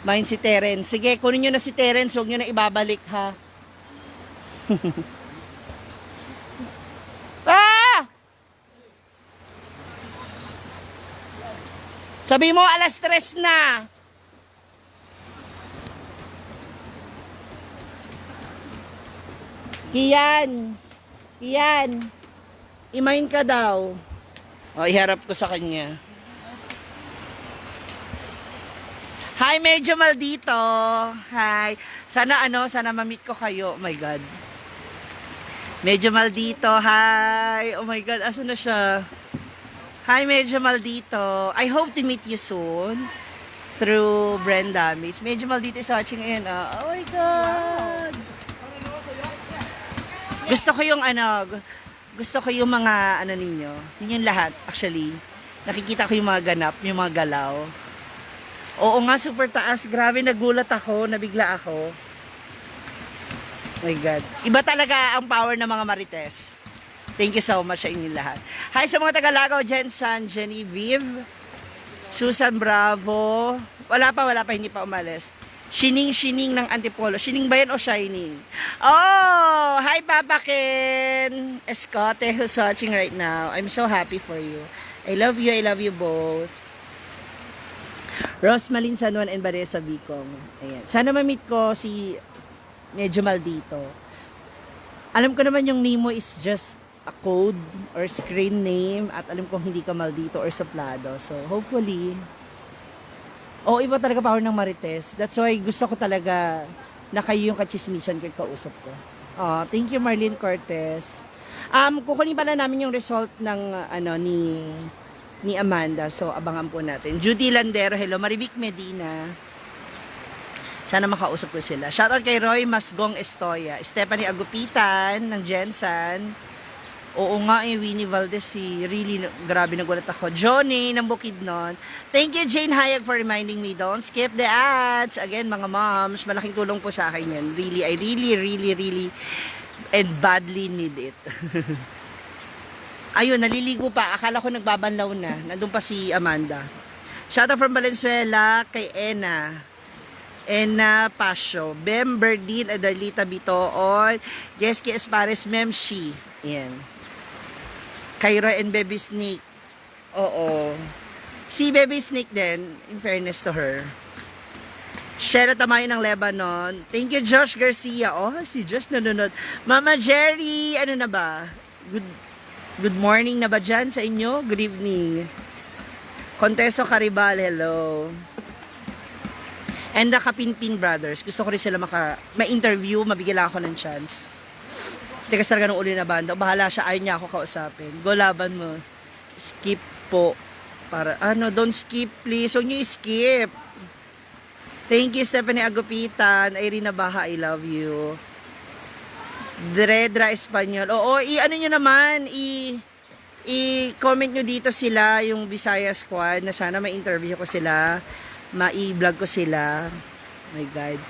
Mine si Terence. Sige, kunin nyo na si Terence, huwag nyo na ibabalik ha. Ah! Sabi mo, alas 3 na. Kian, imain ka daw. O, iharap ko sa kanya. Hi, medyo maldito. Hi. Sana sana ma-meet ko kayo. Oh my God. Medyo maldito. Hi. Oh my God, asan na siya? Hi, medyo maldito. I hope to meet you soon through Brenda Mitch. Medyo maldito is watching ngayon. Oh my God. Gusto ko yung mga ninyo. Yun yung lahat, actually. Nakikita ko yung mga ganap, yung mga galaw. Oo nga, super taas. Grabe, nagulat ako, nabigla ako. My God. Iba talaga ang power ng mga Marites. Thank you so much sa inyong lahat. Hi sa mga taga-Lagaw, Jensen, Genevieve, Susan Bravo. Wala pa, hindi pa umalis. Shining ng Antipolo. Shining ba yan o Shining? Oh! Hi, Papa Ken! Escote, who's watching right now. I'm so happy for you. I love you both. Rosmalin San Juan and Baresa Bicong. Ayan. Sana ma-meet ko si medyo maldito. Alam ko naman yung name mo is just a code or screen name at alam kong hindi ka maldito or suplado. So, hopefully, iba talaga power ng Marites. That's why gusto ko talaga na kayo yung kachismisan ko kausap ko. Thank you, Marlene Cortez. Kukunin pala namin yung result ng ni Amanda. So, abangan po natin. Judy Landero, hello. Maribik Medina. Sana makausap ko sila. Shoutout kay Roy Masgong Estoya. Stephanie Agupitan ng Jensen. Oo nga Winnie Valdez, really, grabe nagulat ako. Johnny ng Bukidnon. Thank you, Jane Hayag, for reminding me. Don't skip the ads. Again, mga moms, malaking tulong po sa akin yan. Really, I really, and badly need it. Ayun, naliligo pa. Akala ko nagbabanlaw na. Nandun pa si Amanda. Shoutout from Valenzuela kay Ena Pasio. Bem Berdin, Adarlita Bitoon. Jeski Espares, Memshi. Ayan. Kyra and Baby Snake. Oo. Si Baby Snake din, in fairness to her. Shera Tamayo ng Lebanon. Thank you, Josh Garcia. Si Josh nanonood. Mama Jerry, ano na ba? Good morning na ba dyan sa inyo? Good evening. Conteso Caribal, hello. And the Kapinpin Brothers. Gusto ko rin sila ma-interview, mabigyan ako ng chance. Tikas talaga ng uli na banda. Bahala siya, ayaw niya ako kausapin. Go, laban mo. Skip po. Don't skip please. Huwag niyo skip. Thank you, Stephanie Agupitan. Irina Baha, I love you. Dredra Espanyol. Oo, ano nyo naman, i-comment nyo dito sila, yung Bisaya Squad, na sana ma-interview ko sila, ma-i-vlog ko sila. Oh my God.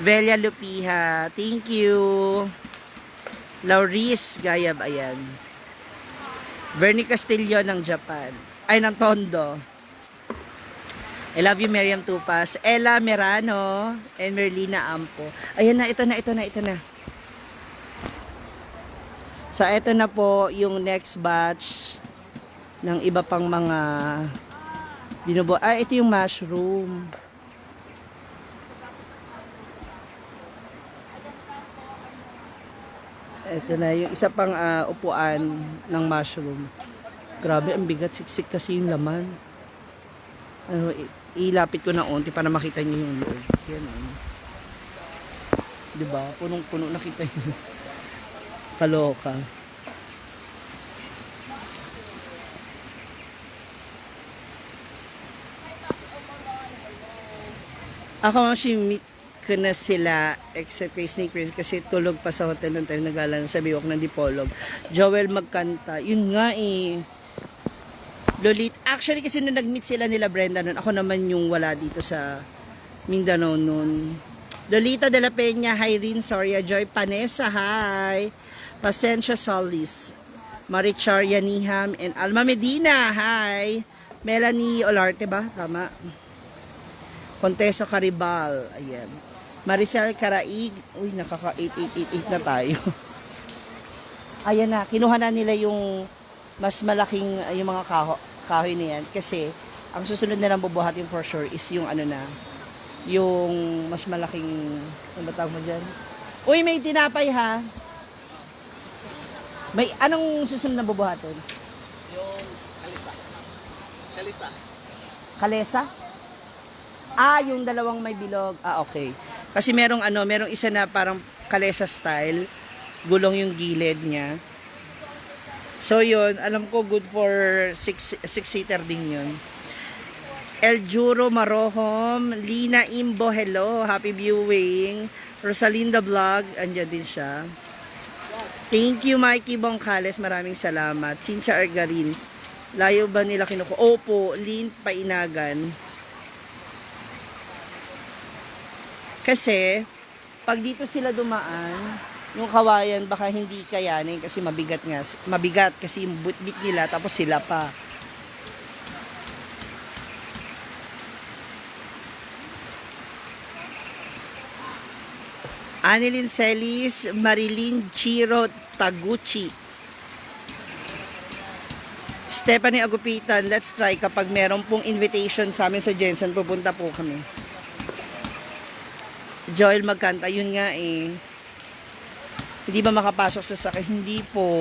Velia Lupiha, thank you. Lauris Gayab, ayan. Bernie Castillo ng Japan. Ay, ng Tondo. I love you, Miriam Tupas. Ella Merano and Merlina Ampo. Ayan na, ito na. So, ito na po yung next batch ng iba pang mga binubuo. Ito yung mushroom. Ito na yung isa pang upuan ng mushroom. Grabe, ang bigat. Siksik kasi yung laman. Ilapit ko na onti para makita niyo yung loob. Yan, diba? Punong-puno nakita niyo. Kaloka. Ako meet ko na sila except kay Snake Prince kasi tulog pa sa hotel nung time nagalan sa Biwak ng Dipolog. Joel Magkanta. Yun nga eh. Lolit. Actually kasi nung nag-meet sila nila Brenda nun, ako naman yung wala dito sa Mindanao nun. Lolita de la Peña, hi Rin, Soria Joy Panessa, hi. Pasensya Solis, Marichar Yaniham, and Alma Medina, hi. Melanie Olarte ba? Tama. Contessa Caribal, ayan. Maricel Caraig, uy, nakaka-8888 na tayo. Ayan na, kinuha na nila yung mas malaking, yung mga kahoy na yan. Kasi, ang susunod na lang bubuhatin for sure is yung ano na, yung mas malaking, ano ba tawag mo dyan? Uy, may tinapay ha. May, anong susunod na bubuhatin? Yung kalisa. Kalesa? Yung dalawang may bilog. Okay. Kasi merong isa na parang kalesa style. Gulong yung gilid niya. So yun, alam ko good for 6-seater din yun. El Juro Marohom, Lina Imbo, hello, happy viewing. Rosalinda Vlog, andyan din siya. Thank you, Mikey Bongcales, maraming salamat. Cynthia Argarin, layo ba nila kinuko? Opo, Lynn Painagan. Kasi, pag dito sila dumaan, yung kawayan baka hindi kayanin kasi mabigat kasi yung butbit nila tapos sila pa. Annelyn Celis, Marilyn Chiro Taguchi, Stephanie Agupitan, let's try kapag meron pong invitation sa amin sa Jensen, pupunta po kami. Joel Magkanta, yun nga eh. Hindi ba makapasok sa sakit? Hindi po.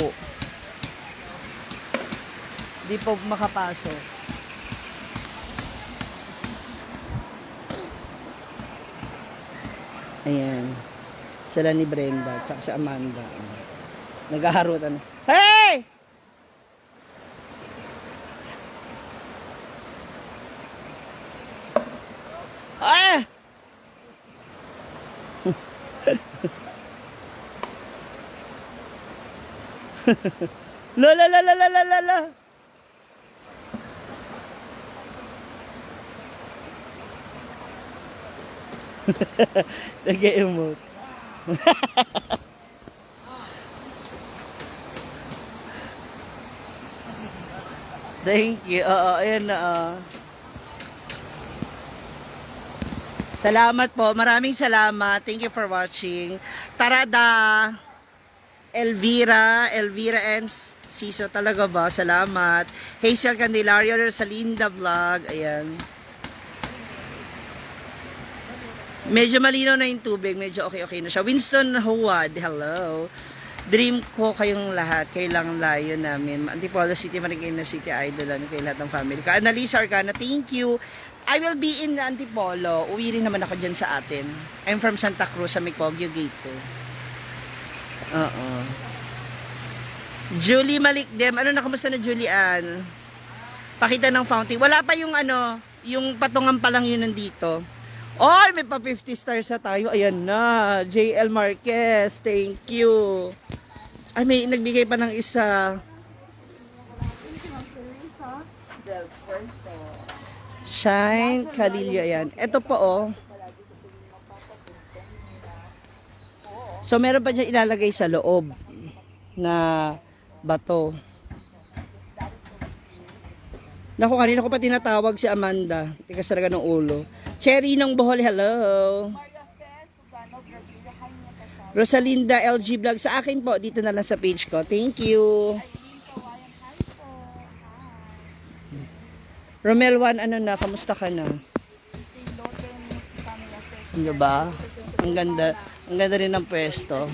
Hindi po makapasok. Ayan. Sila ni Brenda, tsaka si Amanda. Naghaharutan. Hey! Ah! La la la la la la la la. Nag-emote. Thank you. Oo, ayan na. Salamat po. Maraming salamat. Thank you for watching. Tarada. Elvira and Siso, talaga ba? Salamat. Hazel Candelario, Rosalinda Vlog, ayan. Medyo malinaw na yung tubig, medyo okay na siya. Winston Huwad, hello. Dream ko kayong lahat, kayo lang layo namin. Antipolo City, Marikina City, idol namin kayo lahat ng family. Annalisa Arcana, thank you. I will be in Antipolo. Uwi rin naman ako dyan sa atin. I'm from Santa Cruz, sa Micogyo Gate. Julie Malikdem, kamusta na Julian? Pakita ng fountain. Wala pa yung yung patungan pa lang yun nandito. Oy, may pa 50 stars na tayo. Ayan na. JL Marquez. Thank you. Ay, may nagbigay pa ng isa. Shine Calillo. Ayan. Ito po, oh. So, meron pa dyan ilalagay sa loob na bato. Naku, kanina ko pa tinatawag si Amanda. Tikas talaga ng ulo. Cherry ng Bohol, hello. Rosalinda LG Vlog. Sa akin po, dito na lang sa page ko. Thank you. Romel 1, ano na, kamusta ka na? Ano ba? Ang ganda. Ang ganda rin ng pwesto.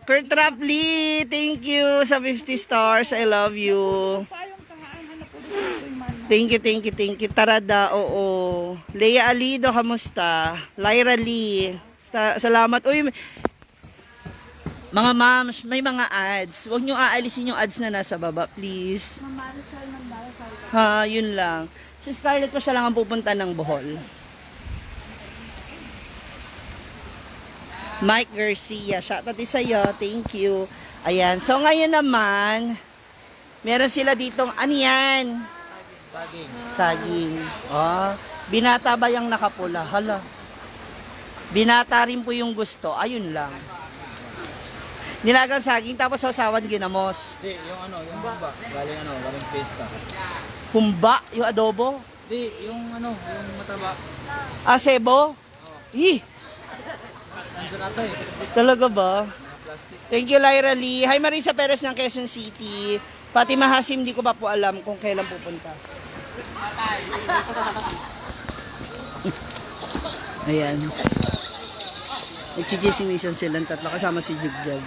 Kurt Rapley, thank you sa 50 stars. I love you. Thank you. Tarada, oo. Leia Alido, kamusta? Lyra Lee, salamat. Uy, mga moms, may mga ads. Huwag nyo aalisin yung ads na nasa baba, please. Ha, yun lang. Si Scarlett pa siya lang ang pupunta ng Bohol. Mike Garcia, shoutout din sa'yo. Thank you. Ayan. So, ngayon naman, meron sila ditong, ano yan? Saging. Oh, binata ba yung nakapula? Hala. Binata rin po yung gusto. Ayun lang. Nilagang saging, tapos sausawan ginamos. Di, yung humba. Galing pesta. Humba, yung adobo. Di, yung mataba. Sebo? Ih, Nandun ata eh. talaga ba? Plastic. Thank you, Lyra Lee. Hi, Marisa Perez ng Quezon City. Fatima Hasim, di ko pa po alam kung kailan pupunta. Ayan. Nagchichisimisan silang tatlo kasama si Jigjag.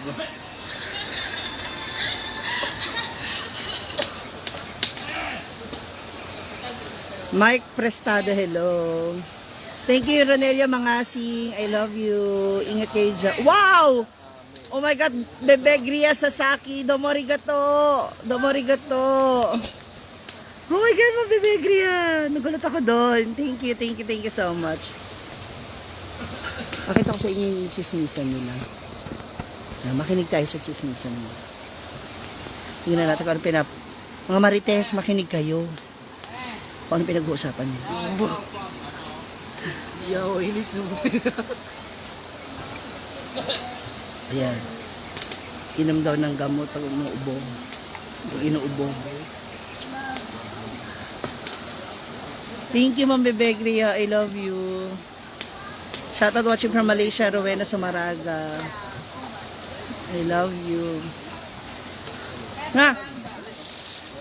Mike Prestado, hello. Thank you, Ronelio Mangasing. I love you. Ingat kayo dyan. Wow! Oh my God, Bebe Gria Sasaki. Domorigato. Oh my God, Bebe Gria. Nagulat ako doon. Thank you so much. Pakita ko sa inyo yung chismisan nila. Makinig tayo sa chismisan nila. Tingnan natin kung ano mga Marites, makinig kayo. Kung ano pinag-uusapan nila. Yo, inis mo. Ayan. Inom daw ng gamot pag umuubo. Pag inuubo. Thank you, Ma'am Bebegria. I love you. Shoutout watching from Malaysia, Rowena Samaraga. I love you. Ha?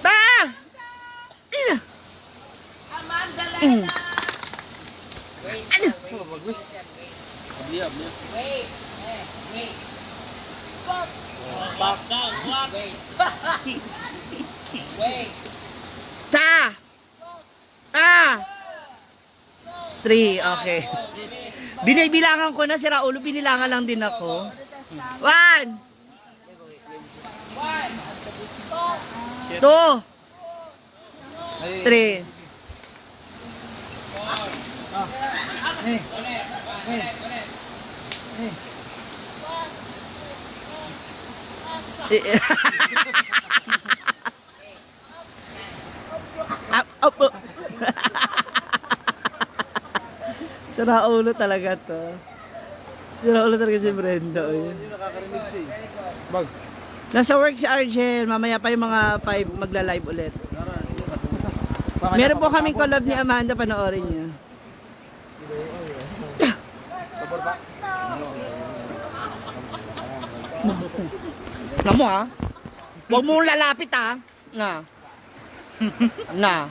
Ta! Ina! Amanda Mm. Ano? Ta! Three, okay. Binibilangan ko na, si Raulo, binilangan lang din ako. 1 2 3 Up. Si Raulo talaga to. Si Raulo talaga si Brenda. Nakakarinig siya eh. Bag. Nasa work si Argel. Mamaya pa yung mga 5 magla-live ulit. Meron po kaming collab ni Amanda. Panoorin niyo. Namo ha? Huwag mong lalapit ha? Na. No.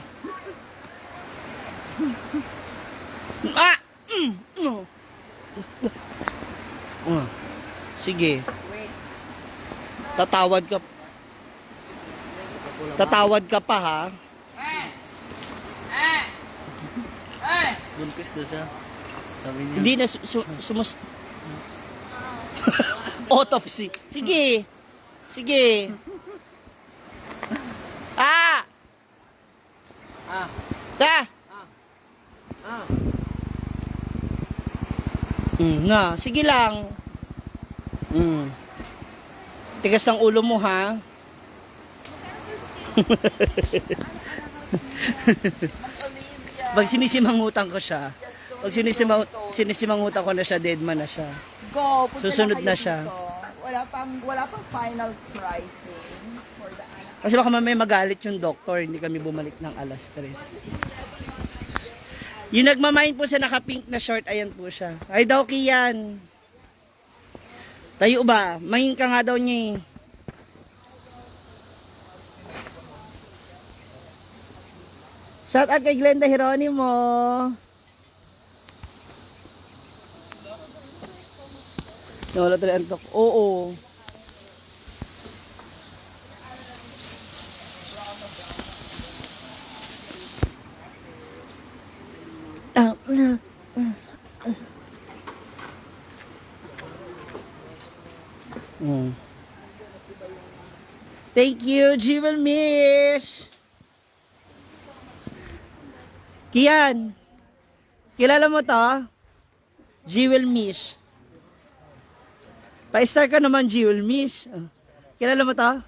Sige. Tatawad ka pa ha? Buntis na siya. Sabi niya. Hindi na autopsy. Sige. Ta! Na, sige lang. Tigas ng ulo mo, ha? Pag sinisimangutan ko siya, pag sinisimangutan ko na siya, dead man na siya. Go, punta Susunod kayo na siya. dito. Wala pang final pricing for the anak. Kasi baka mamaya magalit yung doktor, hindi kami bumalik ng alas 3. Yung nagmamain po sa naka-pink na short, ayan po siya. Ay daw, Kian. Tayo ba? Main ka nga daw niya eh. Shout out kay Glenda Hieronimo. Nawala tuloy antok. Oo. Thank you, Jewel Mish. Kian, kilala mo to? Jewel Mish. Pa-star ka naman, Jewel Mish. Kilala mo to?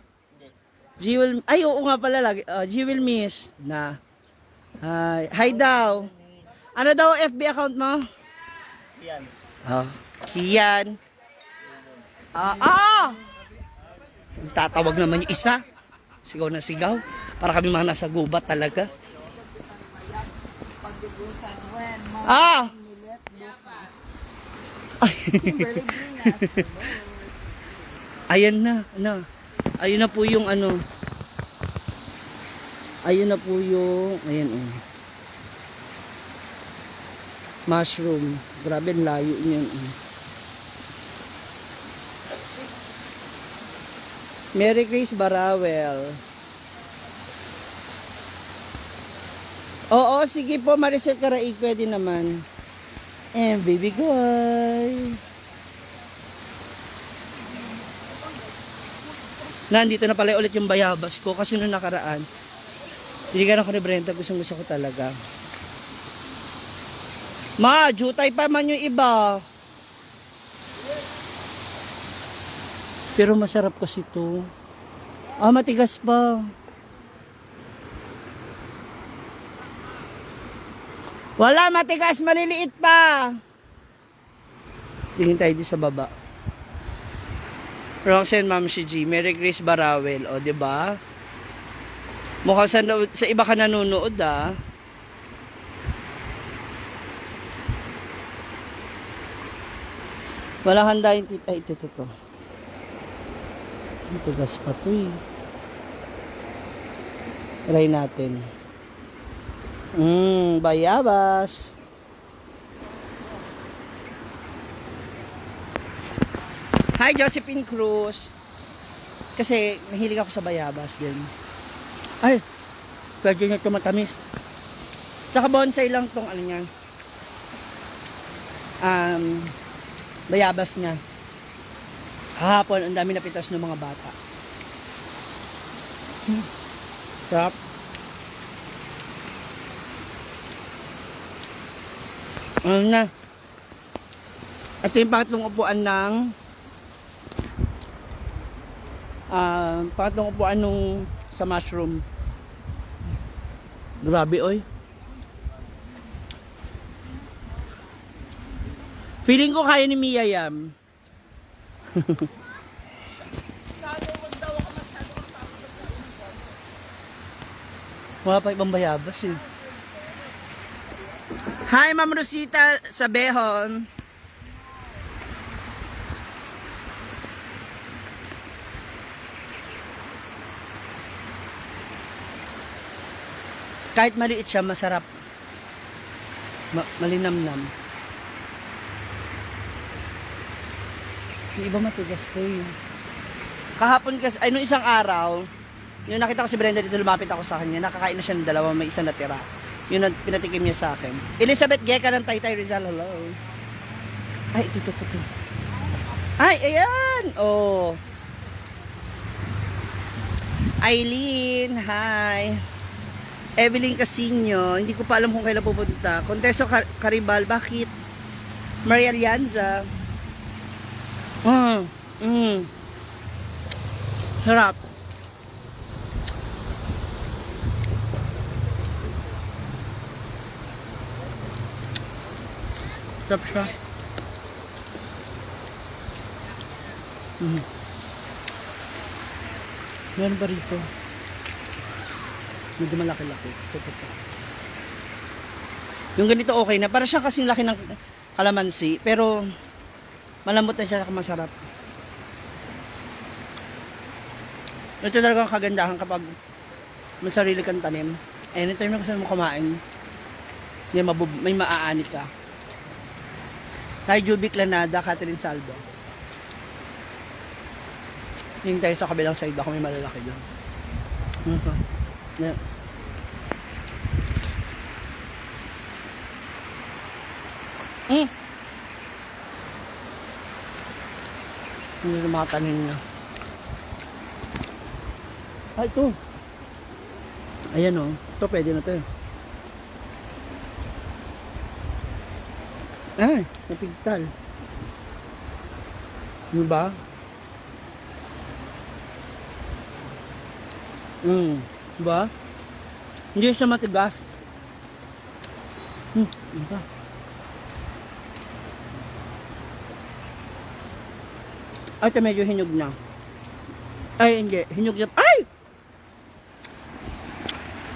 Jewel, ay oo nga pala lagi. Jewel Mish. Na. Hi daw. Ano daw ang FB account mo? Kian. Kian. Tatawag naman yung isa. Sigaw na sigaw. Para kami mga nasa gubat talaga. Ayan na, ano. Ayun na po yung ano. Ayun na po yung, ayan oh. Mushroom. Grabe, ang layo niyan. Mary Grace Barawel. Oo, sige po, Maricel Caraig, pwede naman. And baby boy. Nandito na pala ulit yung bayabas ko kasi nung nakaraan. Diligan ako ni Brenda, gusto ko talaga. Ma, jutay pa man yung iba. Pero masarap kasi ito. Matigas pa. Wala, matigas, maliliit pa. Tingin tayo di sa baba. Roxanne Ma'am si G, Mary Grace Barawel, o diba? Mukhang sa iba ka nanonood ah. Wala handa yung tita. Ay, ito. Matigas pa to eh. Try natin. Bayabas. Hi, Josephine Cruz. Kasi mahilig ako sa bayabas din. Ay, pwede nyo ito matamis. Tsaka bonsai lang tong ano niya. Bayabas niya. Kahapon, ang dami napitas ng mga bata. Sarap. Ano na? Ito yung pangatlong upuan ng pangatlong upuan nung sa mushroom. Grabe oy. Feeling ko kaya ni Mia yan. Wala pa ibang bayabas eh. Hi, Ma'am Rosita sa Behon. Kahit maliit siya, masarap. Malinamnam. Yung iba matigas po yun. Kahapon kasi, ay nung isang araw, yung nakita ko si Brenda dito, lumapit ako sa kanya, nakakain na siya ng dalawa, may isa natira. Yun ang pinatikim niya sa akin. Elizabeth Geka ng Taytay Rizal, hello. Ay, ito. Ay, ayan! Oh. Eileen, hi. Evelyn Casino, hindi ko pa alam kung kailan pupunta. Conteso Caribal, bakit? Maria Alianza. Sarap. Sarap siya. Meron ba rito? Medyo malaki-laki. Ito. Yung ganito okay na. Para siya kasing laki ng kalamansi. Pero malambot na siya, masarap. Ito talagang kagandahan kapag may sarili kang tanim. Anytime na gusto mo kumain, may maaani ka. Tayo Jubic Lanada, Catherine Salvo. Yung tayo sa kabilang side, baka may malalaki doon. Yeah. Hindi na mga tanim niya. Ito. Ayan o. Ito, pwede na ito. Ay, napigtal. Ano ba? Diba? Hindi siya matigas. Ano ba? Ay, ito medyo hinog na. Ay, hindi. Hinog na. Ay!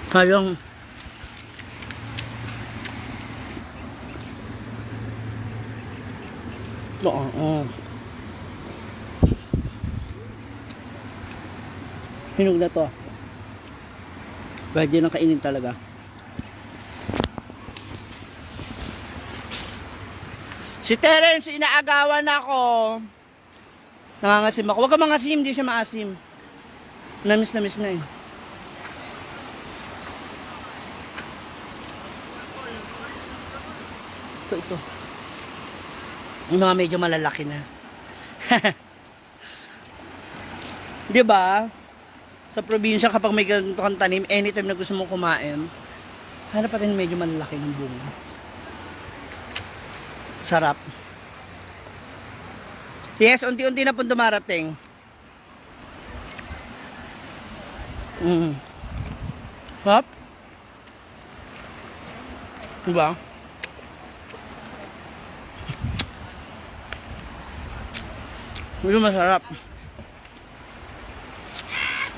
Kayang hinog na to. Pwede nang kainin talaga. Si Terence, inaagawan ako. Nangangasim ako. Huwag ka mangasim, hindi siya maasim. Namis na eh. Ito. Yung mga medyo malalaki na. Di ba? Sa probinsya kapag may ganito kang tanim, anytime na gusto mong kumain, hanap pa rin medyo malalaki ng bunga. Sarap. Yes, unti-unti na po dumarating. Hop. Diba? Medyo masarap.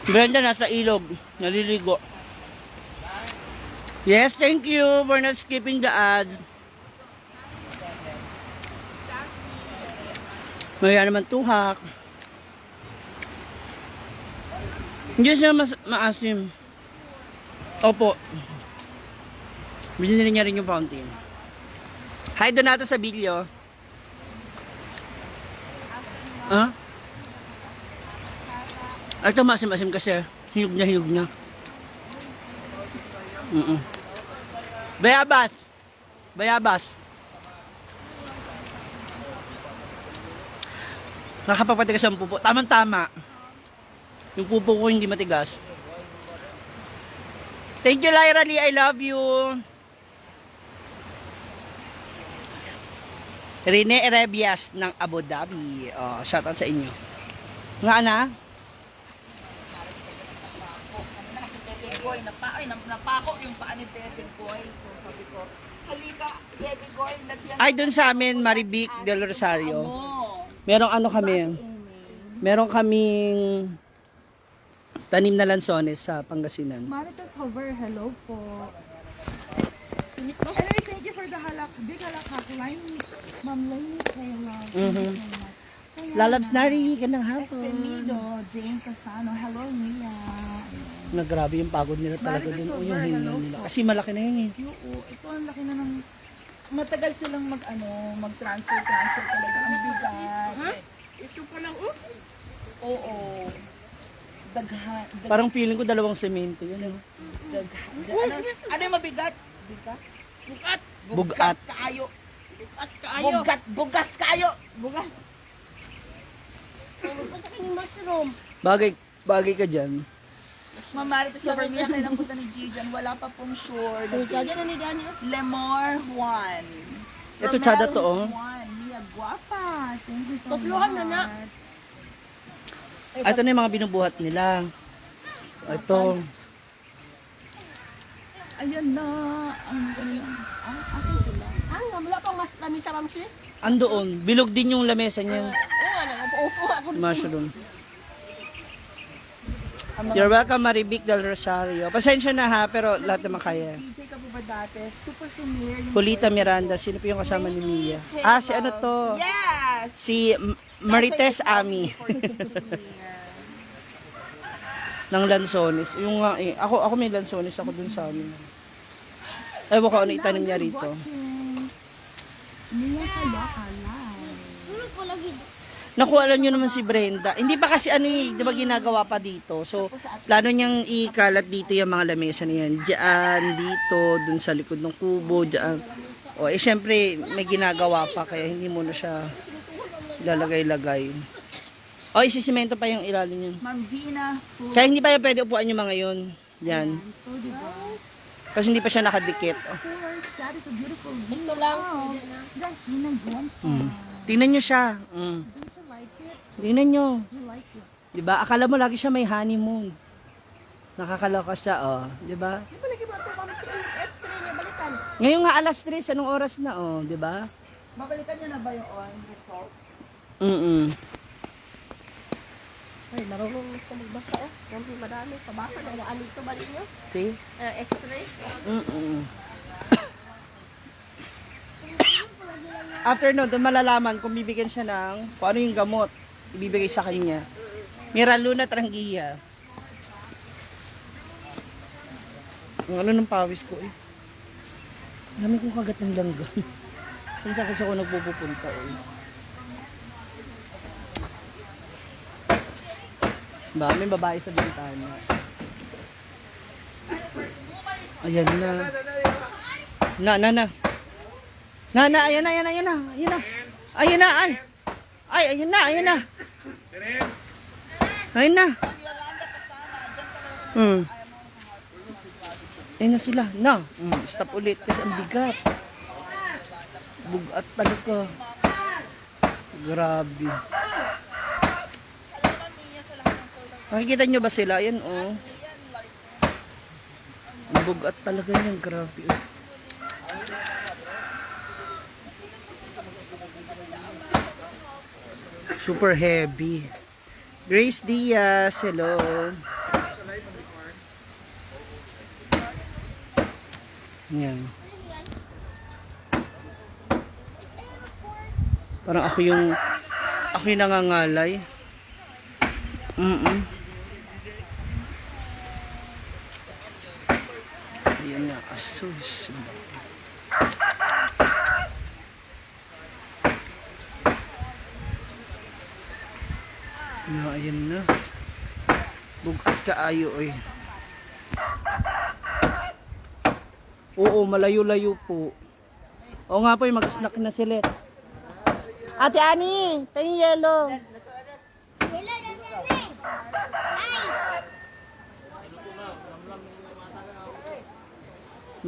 Brenda nasa ilog, naliligo. Yes, thank you for not skipping the ad. Maya naman tuhak. Hindi siya maasim. Opo. Binili niya rin yung fountain. Hi, Donato sa video. Ah? Ito maasim-asim kasi. Hiyog na. Bayabas. Nakapapatigas ang pupo. Tama-tama. Yung pupo ko hindi matigas. Thank you, Lyra Lee. I love you. Rene Erebias ng Abu Dhabi. Oh, shout out sa inyo. Nga na? Boy, napako yung paa ni Devin Boy. So sabi ko, halika, Devin Boy, lagyan. Ay, dun sa amin, Maribic del Rosario. mo. Merong ano kami. Meron kaming tanim na lansones sa Pangasinan. Maritas Hover, hello po. Anyway, thank you for the big halak line. Ma'am Lainey, kayo Lalabs na rin, gandang hapon. Estenido, Jane Casano, hello Mia. Grabe yung pagod nila talaga Marites dun. O Over, yung hinga hello nila. po. Kasi malaki na yun eh. Ito ang laki na ng... Matagal silang mag-transfer talaga. Ang bigat. Ito pa lang, Oo. Daghan. Parang feeling ko dalawang semento yun. Ano yung mabigat? Bigat? Bugat. Kaayo. at kaayo. Bugas kaayo. Bugas. Ano pa sa kanyang mushroom? Bagay ka dyan. Mamari to sa Vermina tayo lang punta ni Gijan. Wala pa pong sure. Kaya na ni Daniel. Lemor 1. Ito, tsada to, oh. Mia Guapa. Thank you so Tatluhan much. na na. Ito na yung mga binubuhat nila. Ito. Ayan na. Asan sila? Wala pang mas lamin sa ramsi. Andoon. Bilog din yung lamesa niya. Oo, upo ako dito. Mushroom. You're welcome, Marivic del Rosario. Pasensya na ha, pero lahat naman kaya. DJ ka po ba dati? Super senior. Julita Miranda, sino po yung kasama ni Mia? Ah, si ano to? Yes! Si Marites Ami. Ng Lanzones. Yung nga eh, ako may Lanzones ako dun sa amin. Ewan ko ano itanim niya rito. Mia kaya alay. Tulog ko lagi. Naku, alam nyo naman si Brenda. Hindi pa kasi ano eh, di ba ginagawa pa dito. So, plano niyang ikalat dito yung mga lamesa na yan. Diyan, dito, dun sa likod ng kubo, diyan. O, eh syempre, may ginagawa pa, kaya hindi mo na siya lalagay-lagay. O, isisimento pa yung ilalim yun. Ma'am Dina, food. Kaya hindi pa yung pwede upuan yung mga yun. Yan. So, diba? Kasi hindi pa siya nakadikit. Of course, that is a beautiful view. Ito lang. Wow. That's Dina Guampa. Tingnan nyo siya. Don't you like it? Tingnan nyo. You like it? Diba? Akala mo lagi siya may honeymoon. Nakakaloka siya, oh. Diba? Di ba lagi ba ito kami sa extra niya balikan? Ngayon nga alas 3, anong oras na, oh. Diba? Mabalikan nyo na ba yung on result? Ay, marunong ko magbasa oh. Yung madami, pabasa na ano ito ba ninyo? See? X-ray? After no, doon malalaman kung bibigyan siya ng kung ano yung gamot ibibigay sa kanya. Miraluna Trangia. Ang ano ng pawis ko eh. Dami kong kagat ng langgam. Saan sa kasi ako nagpupunta eh. May babae sa bintana. Ayan na. Na, ayan na. Ayun na, ay. Ay, ayun na. Ayun na. Ayun na sila. Na. Stop ulit kasi ang bigat. Bugat talaga. Grabe. Nakikita nyo ba sila? Ayan, oh. Ang bugat talaga yan. Grabe, oh. Super heavy. Grace Diaz, hello. Yan. Parang ako yung nangangalay. Ayan na, asus. Ayan na. Bugat kaayo eh. Oo, malayo-layo po. Oo nga po, mag-snack na sila. Ate Ani, pahing yelo.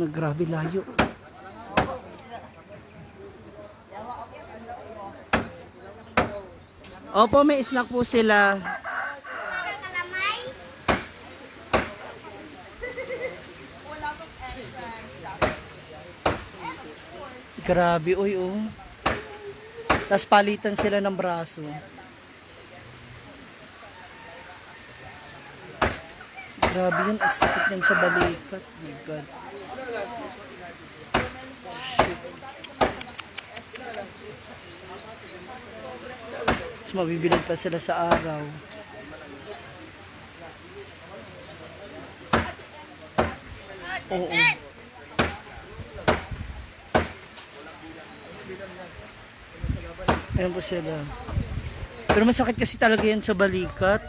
Grabe layo. Opo, may snack po sila. Grabe, oy, oh. Tapos palitan sila ng braso. Grabe yun, asakit yan sa balikat. Oh my God. Tapos mabibilad pa sila sa araw. Oo. Ayan po sila. Pero masakit kasi talaga yan sa balikat.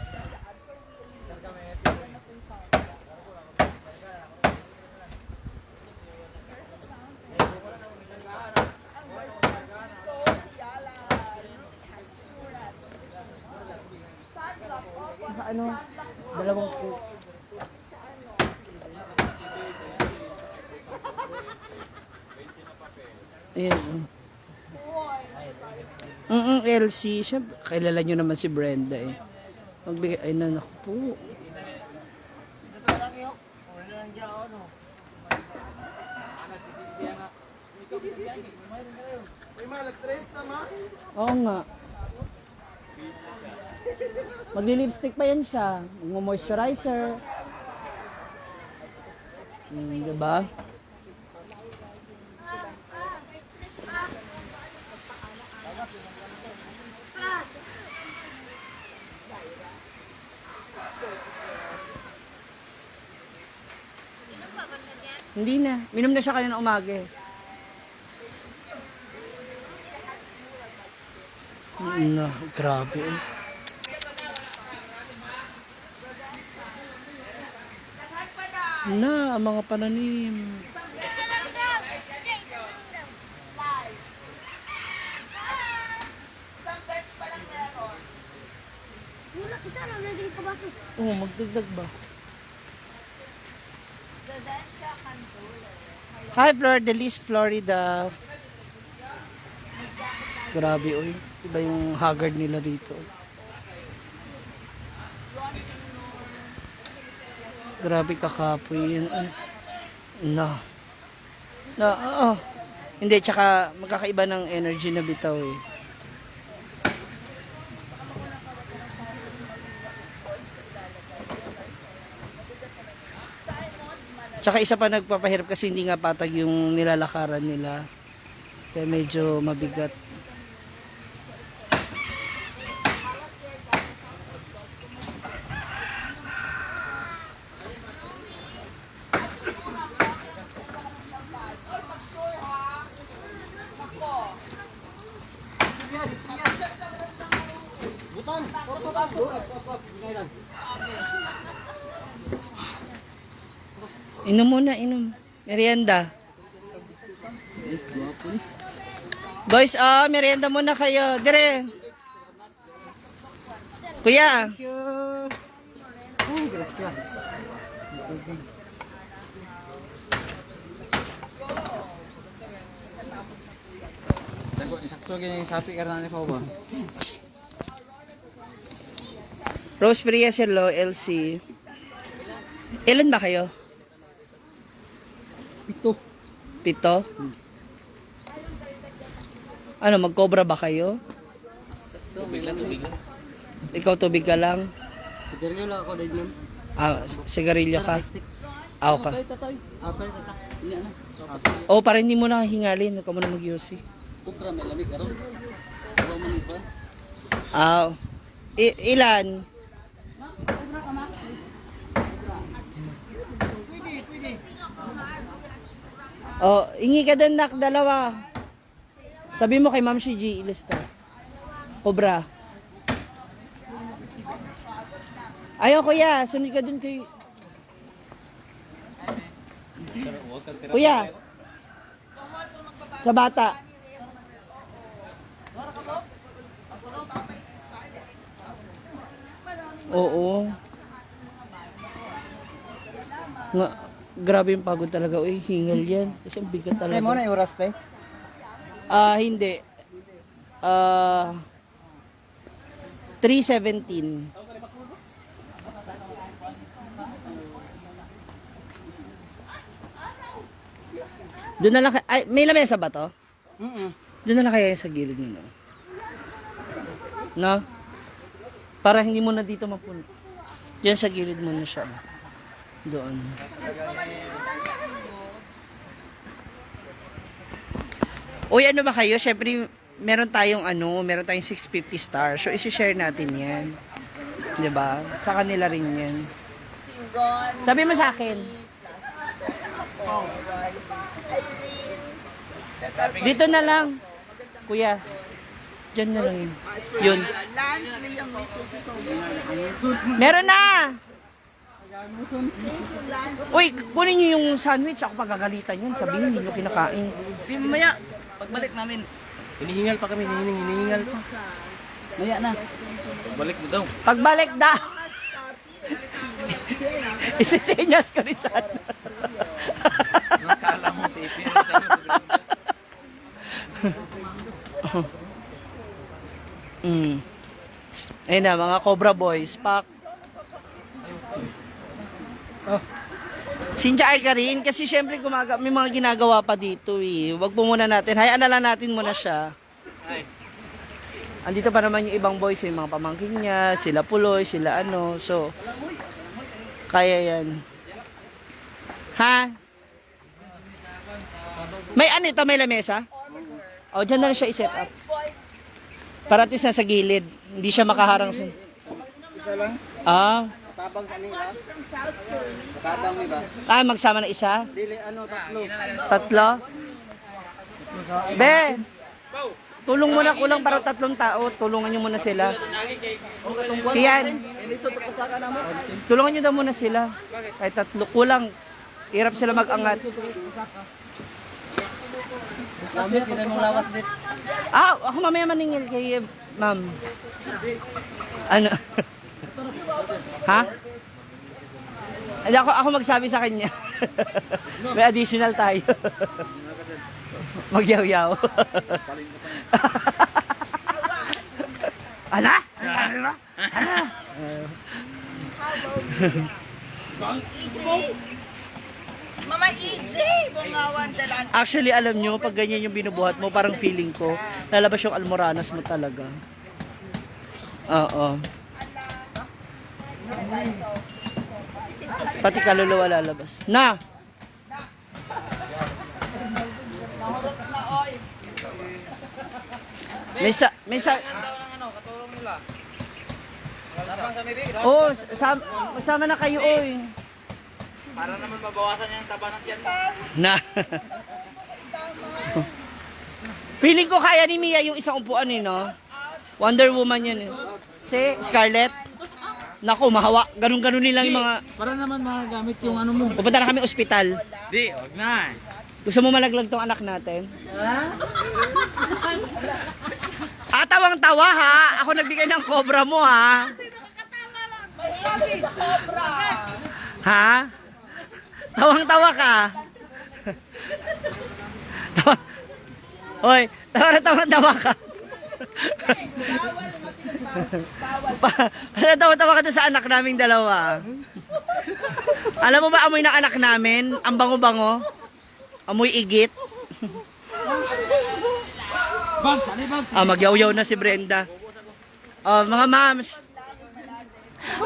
Ano? Dalawang po. Ayan. Manang Elsie, syempre, kilala nyo naman si Brenda eh. Magbigay, ay na, naku po. Oo nga. Magli-lipstick pa yan siya. Mag-moisturizer. Diba? Hindi na. Minom na siya kanina umaga eh. Na, grabe eh. Na, ang mga pananim. Oo, magdagdag ba? Hi, Flor de Lis, Florida. Grabe, oy. Iba yung haggard nila dito. Grabe kakapoy yan. No. No, oo. Hindi, tsaka magkakaiba ng energy na bitaw eh. Tsaka isa pa nagpapahirap kasi hindi nga patag yung nilalakaran nila. Kaya medyo mabigat. Inom muna, inom. Merienda. Boys, merienda muna kayo. Dire. Kuya. Sakto ganyan yung sapi karena ni pa ba? Rose Priya, hello, LC. Ilan ba kayo? 7. Ano, mag-cobra ba kayo? Tubig lang. Ikaw tubig ka lang? Sigarilyo lang ako din nun. Sigarilyo ka? Aw ka. Tatay. Apel tata. Iya na. Oh, para hindi mo na hingalin. Huwag ka muna mag-yosi. Kupra may lamig karon. Ako man iba. Ilan? Oh, ingi ka din nak, dalawa. Sabi mo kay Ma'am Shiji, ilista. Cobra. Ayaw kuya, sunod ka dun kay... Kuya. Sa bata. Oo. Nga, grabe yung pagod talaga. Uy, hingal yan. Kasi ang bigat talaga. Mo na oras te? Hindi. 3:17. Doon na lang, ay, may lamesa ba to? Doon na lang kaya sa gilid mo na. No? Para hindi mo na dito mapuno. Diyan sa gilid mo na siya. Doon. Uy, ano ba kayo? Siyempre, meron tayong 650 stars. So, isi-share natin yan. 'Di ba? Sa kanila rin yan. Sabi mo sa akin. Dito na lang. Kuya. Diyan na lang yun. Yun. Meron na! Uy, kunin nyo yung sandwich. Ako pagagalitan yan. Sabihin, hindi nyo kinakain. Mamaya pagbalik namin. Hinihingal pa kami, hinihingal pa. Maya na. Pagbalik mo daw. Pagbalik daw. Isisenyas ko rin sana. Nakala mo tipin. Ayun na, mga Cobra Boys. Pak. Sinja ka rin kasi syempre may mga ginagawa pa dito eh. Wag po muna natin. Hayaan na lang natin muna siya. Andito pa naman yung ibang boys, yung mga pamangkin niya, sila Puloy, sila ano. So, kaya yan. Ha? May ano ito, may lamesa? O, dyan na lang siya i-set up. Para at least nasa gilid. Hindi siya makaharang sa... Isa lang. Ah. Tabang sa aming gas. Tabang mi ba? Ah, magsama na isa? Dili, ano, tatlo. Tatlo? Be! Tulong muna, kulang para 3 tao. Tulungan nyo muna sila. Yan. Tulungan nyo daw muna sila. Kahit 3, kulang. Hirap sila mag-angat. Ah, ako mamaya maningil kay ma'am. Ano? Ha? Hindi, ako magsabi sa kanya. May additional tayo. Magyaw-yaw. Ala? Ala? Mama EJ! Bungawan dalan. Actually, alam nyo, pag ganyan yung binubuhat mo, parang feeling ko, lalabas yung almoranas mo talaga. Oo. Pati kaluluwa lalabas. Na! May sa... Oh, sama na kayo, oy. Para naman mabawasan yung taba ng tiyan. Na. Feeling ko kaya ni Mia yung isang upuan eh, no? Wonder Woman yan eh. Si Scarlett. Naku, mahawa. Ganun-ganun nilang yung mga... Para naman magagamit yung ano mo. Pupunta na kami ospital. Di, wag na. Gusto mo malaglag tong anak natin? Ah, tawang-tawa ha. Ako nagbigay ng cobra mo ha. Ha? Tawang-tawa ka. Tawa. Hoy, tawa ka. Tawa-tawa ka doon sa anak naming dalawa. Alam mo ba amoy ng anak namin? Ang bango-bango. Amoy igit. Bags, ali bags. Ah, magyaw-yaw na si Brenda. Mga mams.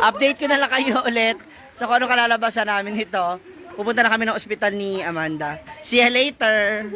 Update ko na lang kayo ulit sa kung ano kalalabasan namin ito. Pupunta na kami ng ospital ni Amanda. See you later.